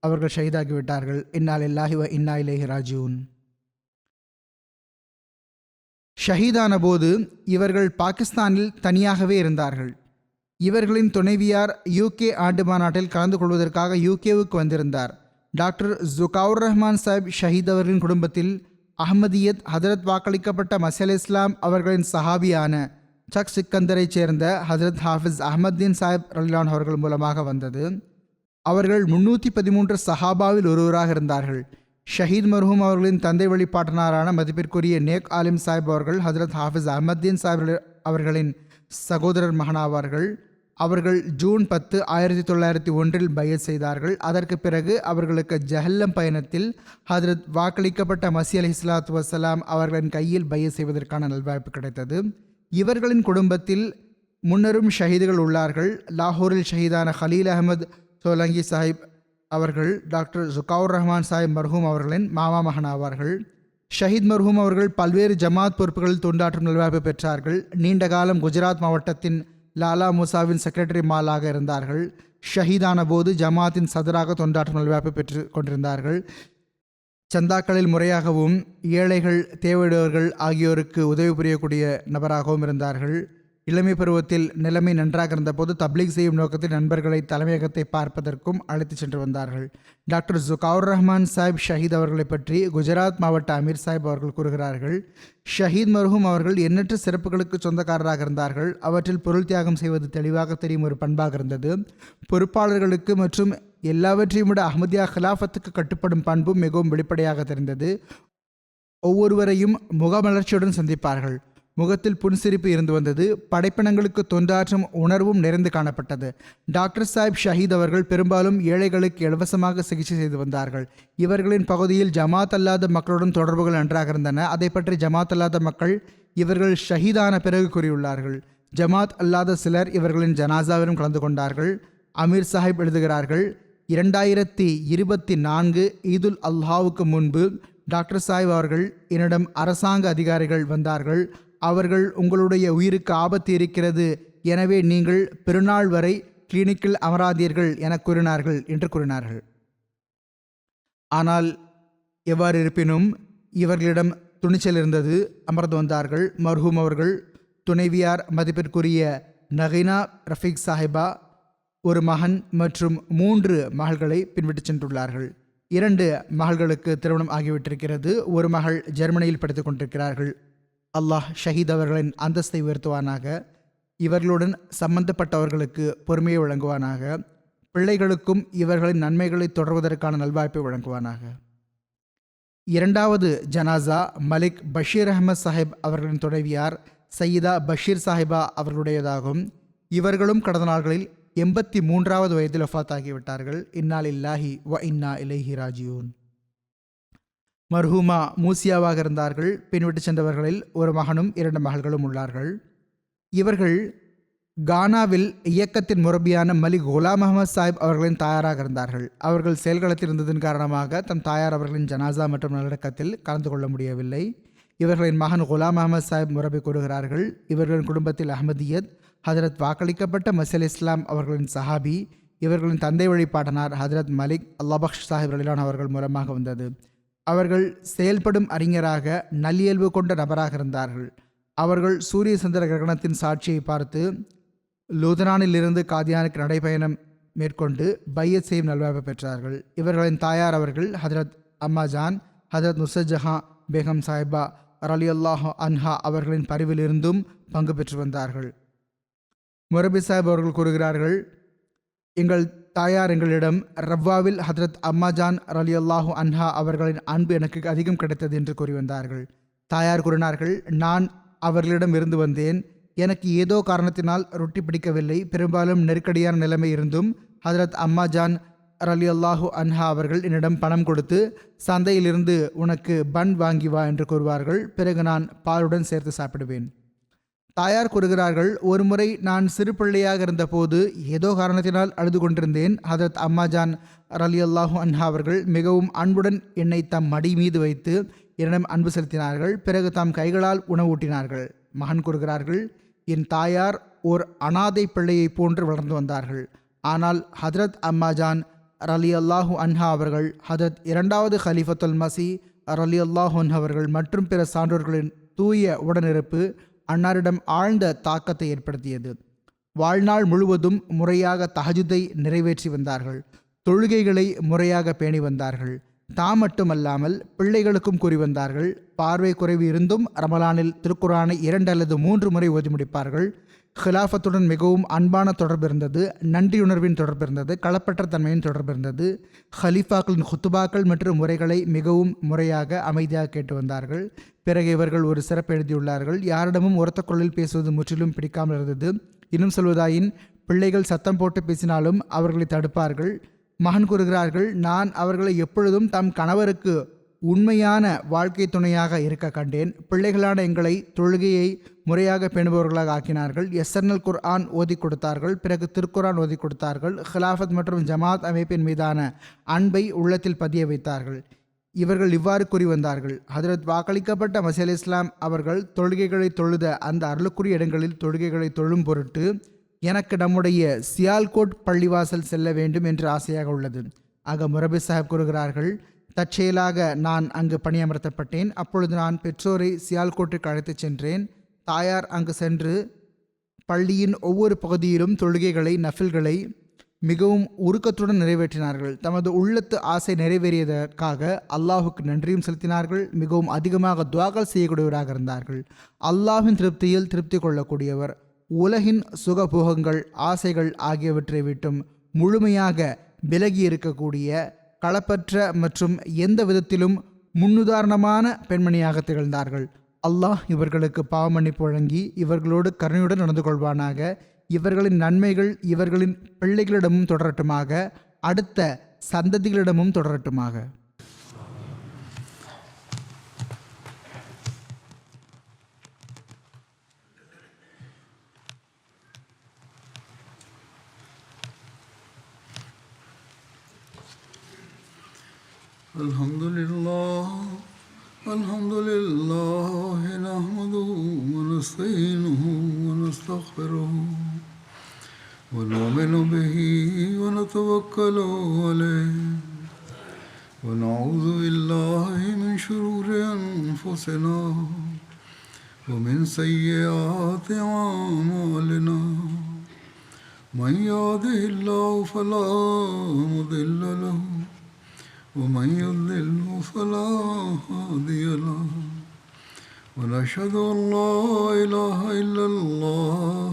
[SPEAKER 2] அவர்கள் ஷஹீதாகிவிட்டார்கள். இன்னா லில்லாஹி வ இன்னா இலைஹி ராஜிஊன். ஷஹீதான போது இவர்கள் பாகிஸ்தானில் தனியாகவே இருந்தார்கள். இவர்களின் துணைவியார் UK ஆண்டு மாநாட்டில் கலந்து கொள்வதற்காக UKவுக்கு வந்திருந்தார். டாக்டர் ஜுகாவுர் ரஹ்மான் சாஹிப் ஷஹீத் அவர்களின் குடும்பத்தில் அஹ்மதியத் ஹதரத் வாக்களிக்கப்பட்ட மசீஹ் இஸ்லாம் அவர்களின் சஹாபியான சக் சிக்கந்தரைச் சேர்ந்த ஹதரத் ஹாஃபிஸ் அஹ்மத்தீன் சாஹிப் ரலிலான் அவர்கள் மூலமாக வந்தது. அவர்கள் 313 சஹாபாவில் ஒருவராக இருந்தார்கள். ஷஹீத் மர்ஹூம் அவர்களின் தந்தை வழிபாட்டனாரான மதிப்பிற்குரிய நேக் ஆலிம் சாஹிப் அவர்கள் ஹதரத் ஹாஃபிஸ் அஹ்மத்தீன் சாஹிப் அவர்களின் சகோதரர் மகனாவார்கள். அவர்கள் ஜூன் 10, 1901 பையத் செய்தார்கள். அதற்கு பிறகு அவர்களுக்கு ஜஹல்லம் பயணத்தில் ஹதரத் வாக்களிக்கப்பட்ட மசீஹ் அலைஹிஸ்ஸலாத்து வஸ்ஸலாம் அவர்களின் கையில் பையத் செய்வதற்கான நல்வாய்ப்பு கிடைத்தது. இவர்களின் குடும்பத்தில் முன்னரும் ஷஹீதுகள் உள்ளார்கள். லாகூரில் ஷஹீதான ஹலீல் அஹமது சோலங்கி சாஹிப் அவர்கள் டாக்டர் ஜுகாவுர் ரஹ்மான் சாஹிப் மர்ஹூம் அவர்களின் மாமா மகன் ஆவார்கள். ஷஹீத் மர்ஹூம் அவர்கள் பல்வேறு ஜமாத் பொறுப்புகளில் தொண்டாற்றும் நல்வாய்ப்பு பெற்றார்கள். நீண்ட காலம் குஜராத் மாவட்டத்தின் லாலா முசாவின் செக்ரட்டரி மாலாக இருந்தார்கள். ஷஹீதான போது ஜமாத்தின் சதராக தொண்டாற்றும் நல்வாய்ப்பு பெற்று கொண்டிருந்தார்கள். சந்தாக்களில் முறையாகவும் ஏழைகள் தேவையுடையவர்கள் ஆகியோருக்கு உதவி புரியக்கூடிய நபராகவும் இருந்தார்கள். இளமை பருவத்தில் நிலைமை நன்றாக இருந்தபோது தப்லீக் செய்யும் நோக்கத்தில் நண்பர்களை தலைமையகத்தை பார்ப்பதற்கும் அழைத்து சென்று வந்தார்கள். டாக்டர் ஜுகாவுர் ரஹ்மான் சாஹிப் ஷஹீத் அவர்களை பற்றி குஜராத் மாவட்ட அமீர் சாஹிப் அவர்கள் கூறுகிறார்கள். ஷஹீத் மர்ஹூம் அவர்கள் எண்ணற்ற சிறப்புகளுக்கு சொந்தக்காரராக இருந்தார்கள். அவற்றில் பொருள் தியாகம் செய்வது தெளிவாக தெரியும் ஒரு பண்பாக இருந்தது. பொறுப்பாளர்களுக்கு மற்றும் எல்லாவற்றையும் விட அஹ்மதியா ஹிலாஃபத்துக்கு கட்டுப்படும் பண்பும் மிகவும் வெளிப்படையாக தெரிந்தது. ஒவ்வொருவரையும் முகமலர்ச்சியுடன் சந்திப்பார்கள். முகத்தில் புன்சிரிப்பு இருந்து வந்தது. படைப்பினங்களுக்கு தொண்டாற்றும் உணர்வும் நிறைந்து காணப்பட்டது. டாக்டர் சாஹிப் ஷஹீத் அவர்கள் பெரும்பாலும் ஏழைகளுக்கு இலவசமாக சிகிச்சை செய்து வந்தார்கள். இவர்களின் பகுதியில் ஜமாத் அல்லாத மக்களுடன் தொடர்புகள் நன்றாக இருந்தன. அதை பற்றி ஜமாத் அல்லாத மக்கள் இவர்கள் ஷஹீதான பிறகு கூறியுள்ளார்கள். ஜமாத் அல்லாத சிலர் இவர்களின் ஜனாசாவிலும் கலந்து கொண்டார்கள். அமீர் சாஹிப் எழுதுகிறார்கள், 2024 ஈதுல் அல்ஹாவுக்கு முன்பு டாக்டர் சாஹிப் அவர்கள் என்னிடம் அரசாங்க அதிகாரிகள் வந்தார்கள். அவர்கள் உங்களுடைய உயிருக்கு ஆபத்து இருக்கிறது, எனவே நீங்கள் பெருநாள் வரை கிளினிக்கில் அமராதீர்கள் என கூறினார்கள் என்று கூறினார்கள். ஆனால் எவ்வாறு இருப்பினும் இவர்களிடம் துணிச்சல் இருந்தது. அமர்ந்து வந்தார்கள். மர்ஹூம் அவர்கள் துணைவியார் மதிப்பிற்குரிய நகினா ரஃபீக் சாஹிபா ஒரு மகன் மற்றும் 3 மகள்களை பின்விட்டு சென்றுள்ளார்கள். 2 மகள்களுக்கு திருமணம் ஆகிவிட்டிருக்கிறது. ஒரு மகள் ஜெர்மனியில் படித்துக் கொண்டிருக்கிறார்கள். அல்லாஹ் ஷஹீத் அவர்களின் அந்தஸ்தை உயர்த்துவானாக. இவர்களுடன் சம்பந்தப்பட்டவர்களுக்கு பொறுமையை வழங்குவானாக. பிள்ளைகளுக்கும் இவர்களின் நன்மைகளை தொடர்வதற்கான நல்வாய்ப்பை வழங்குவானாக. இரண்டாவது ஜனாசா மலிக் பஷீர் அஹமத் சாஹிப் அவர்களின் துணைவியார் சையீதா பஷீர் சாஹிபா அவர்களுடையதாகும். இவர்களும் கடந்த நாள்களில் 83வது வயதில் வஃபாத்தாகிவிட்டார்கள். இன்னா லில்லாஹி வ இன்னா இலைஹி ராஜியூன். மர்ஹூமா மூசியாவாக இருந்தார்கள். பின்விட்டு சென்றவர்களில் ஒரு மகனும் 2 மகள்களும் உள்ளார்கள். இவர்கள் கானாவில் இயக்கத்தின் முரபியான மலிக் குலாம் அஹமத் சாஹிப் அவர்களின் தாயாராக இருந்தார்கள். அவர்கள் செயல்களத்தில் இருந்ததன் காரணமாக தம் தாயார் அவர்களின் ஜனாசா மற்றும் நல்லடக்கத்தில் கலந்து கொள்ள முடியவில்லை. இவர்களின் மகன் குலாம் அஹமத் சாஹிப் முரபி கூறுகிறார்கள், இவர்களின் குடும்பத்தில் அஹமதியத் ஹதரத் வாக்களிக்கப்பட்ட மசீல் இஸ்லாம் அவர்களின் சஹாபி இவர்களின் தந்தை வழிபாட்டனார் ஹதரத் மலிக் அல்லாபக்ஷ் சாஹிப் ரலிலான் அவர்கள் மூலமாக வந்தது. அவர்கள் செயல்படும் அறிஞராக நல்லியல்பு கொண்ட நபராக இருந்தார்கள். அவர்கள் சூரிய சந்திர கிரகணத்தின் சாட்சியை பார்த்து லூதனானிலிருந்து காதியானுக்கு நடைபயணம் மேற்கொண்டு பையத் செய்யும் நல்வாய்ப்பு பெற்றார்கள். இவர்களின் தாயார் அவர்கள் ஹதரத் அம்மாஜான் ஹதரத் நுசரத் ஜஹான் பேகம் சாஹிபா ரலியல்லாஹு அன்ஹா அவர்களின் பரிவிலிருந்தும் பங்கு பெற்று வந்தார்கள். முரபி சாஹிப் அவர்கள் கூறுகிறார்கள், எங்கள் தாயார் எங்களிடம் ரவ்வாவில் ஹதரத் அம்மாஜான் ரலியல்லாஹு அன்ஹா அவர்களின் அன்பு எனக்கு அதிகம் கிடைத்தது என்று கூறி வந்தார்கள். தாயார் கூறினார்கள், நான் அவர்களிடம் இருந்து வந்தேன். எனக்கு ஏதோ காரணத்தினால் ரொட்டி பிடிக்கவில்லை. பெரும்பாலும் நெருக்கடியான நிலைமை இருந்தும் ஹதரத் அம்மாஜான் ரலியல்லாஹு அன்ஹா அவர்கள் என்னிடம் பணம் கொடுத்து சந்தையிலிருந்து உனக்கு பன் வாங்கி வா என்று கூறுவார்கள். பிறகு நான் பாலுடன் சேர்த்து சாப்பிடுவேன். தாயார் கூறுகிறார்கள், ஒருமுறை நான் சிறு பிள்ளையாக இருந்தபோது ஏதோ காரணத்தினால் அழுது கொண்டிருந்தேன். ஹதரத் அம்மாஜான் ரலியல்லாஹு அன்ஹா அவர்கள் மிகவும் அன்புடன் என்னை தம் மடி மீது வைத்து என்னிடம் அன்பு செலுத்தினார்கள். பிறகு தாம் கைகளால் உணவூட்டினார்கள். மகன் கூறுகிறார்கள், என் தாயார் ஓர் அனாதை பிள்ளையை போன்று வளர்ந்து வந்தார்கள். ஆனால் ஹதரத் அம்மாஜான் ரலியல்லாஹு அன்ஹா அவர்கள், ஹதரத் 2வது ஹலீஃபத்துல் மசி ரலியல்லாஹு அன்ஹா அவர்கள் மற்றும் பிற சான்றோர்களின் தூய உடனிருப்பு அன்னாரிடம் ஆழ்ந்த தாக்கத்தை ஏற்படுத்தியது. வாழ்நாள் முழுவதும் முறையாக தஹஜுதை நிறைவேற்றி வந்தார்கள். தொழுகைகளை முறையாக பேணி வந்தார்கள். தாம் மட்டுமல்லாமல் பிள்ளைகளுக்கும் கூறி வந்தார்கள். பார்வை குறைவு இருந்தும் ரமலானில் திருக்குரானை 2 அல்லது 3 முறை ஓதி முடிப்பார்கள். ஹிலாஃபத்துடன் மிகவும் அன்பான தொடர்பு இருந்தது. நன்றியுணர்வின் தொடர்பு இருந்தது. களப்பற்ற தன்மையின் தொடர்பு இருந்தது. ஹலீஃபாக்களின் ஹுத்துபாக்கள் மற்றும் முறைகளை மிகவும் முறையாக அமைதியாக கேட்டு வந்தார்கள். பிறகு இவர்கள் ஒரு சிறப்பு எழுதியுள்ளார்கள், யாரிடமும் உரத்த குரலில் பேசுவது முற்றிலும் பிடிக்காமல் இருந்தது. இன்னும் சொல்வதாயின் பிள்ளைகள் சத்தம் போட்டு பேசினாலும் அவர்களை தடுப்பார்கள். மகன் கூறுகிறார்கள், நான் அவர்களை எப்பொழுதும் தம் கணவருக்கு உண்மையான வாழ்க்கை துணையாக இருக்க கண்டேன். பிள்ளைகளான எங்களை தொழுகையை முறையாக பேணுபவர்களாக ஆக்கினார்கள். எஸ்என்எல் குர்ஆன் ஓதி கொடுத்தார்கள். பிறகு திருக்குரான் ஓதி கொடுத்தார்கள். ஹிலாஃபத் மற்றும் ஜமாத் அமைப்பின் மீதான அன்பை உள்ளத்தில் பதிய வைத்தார்கள். இவர்கள் இவ்வாறு கூறி வந்தார்கள், ஹதரத் வாக்களிக்கப்பட்ட மசீல் இஸ்லாம் அவர்கள் தொழுகைகளை தொழுத அந்த அருளுக்குரிய இடங்களில் தொழுகைகளை தொழும் பொருட்டு எனக்கு நம்முடைய சியால்கோட் பள்ளிவாசல் செல்ல வேண்டும் என்று ஆசையாக உள்ளது. ஆக முரபி சாஹிப் கூறுகிறார்கள், தற்செயலாக நான் அங்கு பணியமர்த்தப்பட்டேன். அப்பொழுது நான் பெற்றோரை சியால்கோட்டுக்கு அழைத்துச் சென்றேன். தாயார் அங்கு சென்று பள்ளியின் ஒவ்வொரு பகுதியிலும் தொழுகைகளை நஃபில்களை மிகவும் உருக்கத்துடன் நிறைவேற்றினார்கள். தமது உள்ளத்து ஆசை நிறைவேறியதற்காக அல்லாஹுக்கு நன்றியும் செலுத்தினார்கள். மிகவும் அதிகமாக துவாக்கள் செய்யக்கூடியவராக இருந்தார்கள். அல்லாஹின் திருப்தியில் திருப்தி கொள்ளக்கூடியவர். உலகின் சுகபோகங்கள் ஆசைகள் ஆகியவற்றை விட்டும் முழுமையாக விலகி இருக்கக்கூடிய களப்பற்ற மற்றும் எந்த விதத்திலும் முன்னுதாரணமான பெண்மணியாக திகழ்ந்தார்கள். அல்லாஹ் இவர்களுக்கு பாவமன்னிப்பு வழங்கி இவர்களோடு கருணையுடன் நடந்து கொள்வானாக. இவர்களின் நன்மைகள் இவர்களின் பிள்ளைகளிடமும் தொடரட்டுமாக, அடுத்த சந்ததிகளிடமும் தொடரட்டுமாக.
[SPEAKER 1] Alhamdulillah nahmaduhu wa nasta'inuhu wa nastaghfiruhu wa nu'minu bihi wa natawakkalu alayhi wa na'udhu billahi min shururi anfusina wa min sayyiati a'malina. Man yahdihillahu fala mudilla lahu ومن يضلل فلا هادي له ونشهد أن لا إله إلا الله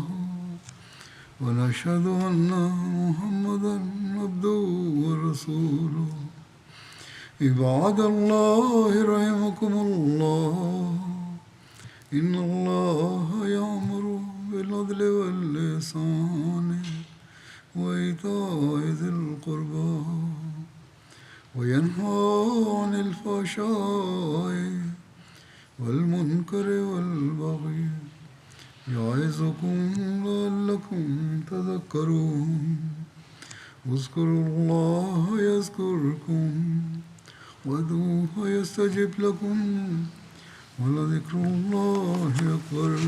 [SPEAKER 1] ونشهد أن محمدا عبده ورسوله عباد الله رحمكم الله إن الله يأمر بالعدل والإحسان وإيتاء ذي القربى وينهى عن الفحشاء والمنكر والبغي يعظكم لعلكم تذكرون اذكروا الله يذكركم وادعوه يستجب لكم ولذكر الله أكبر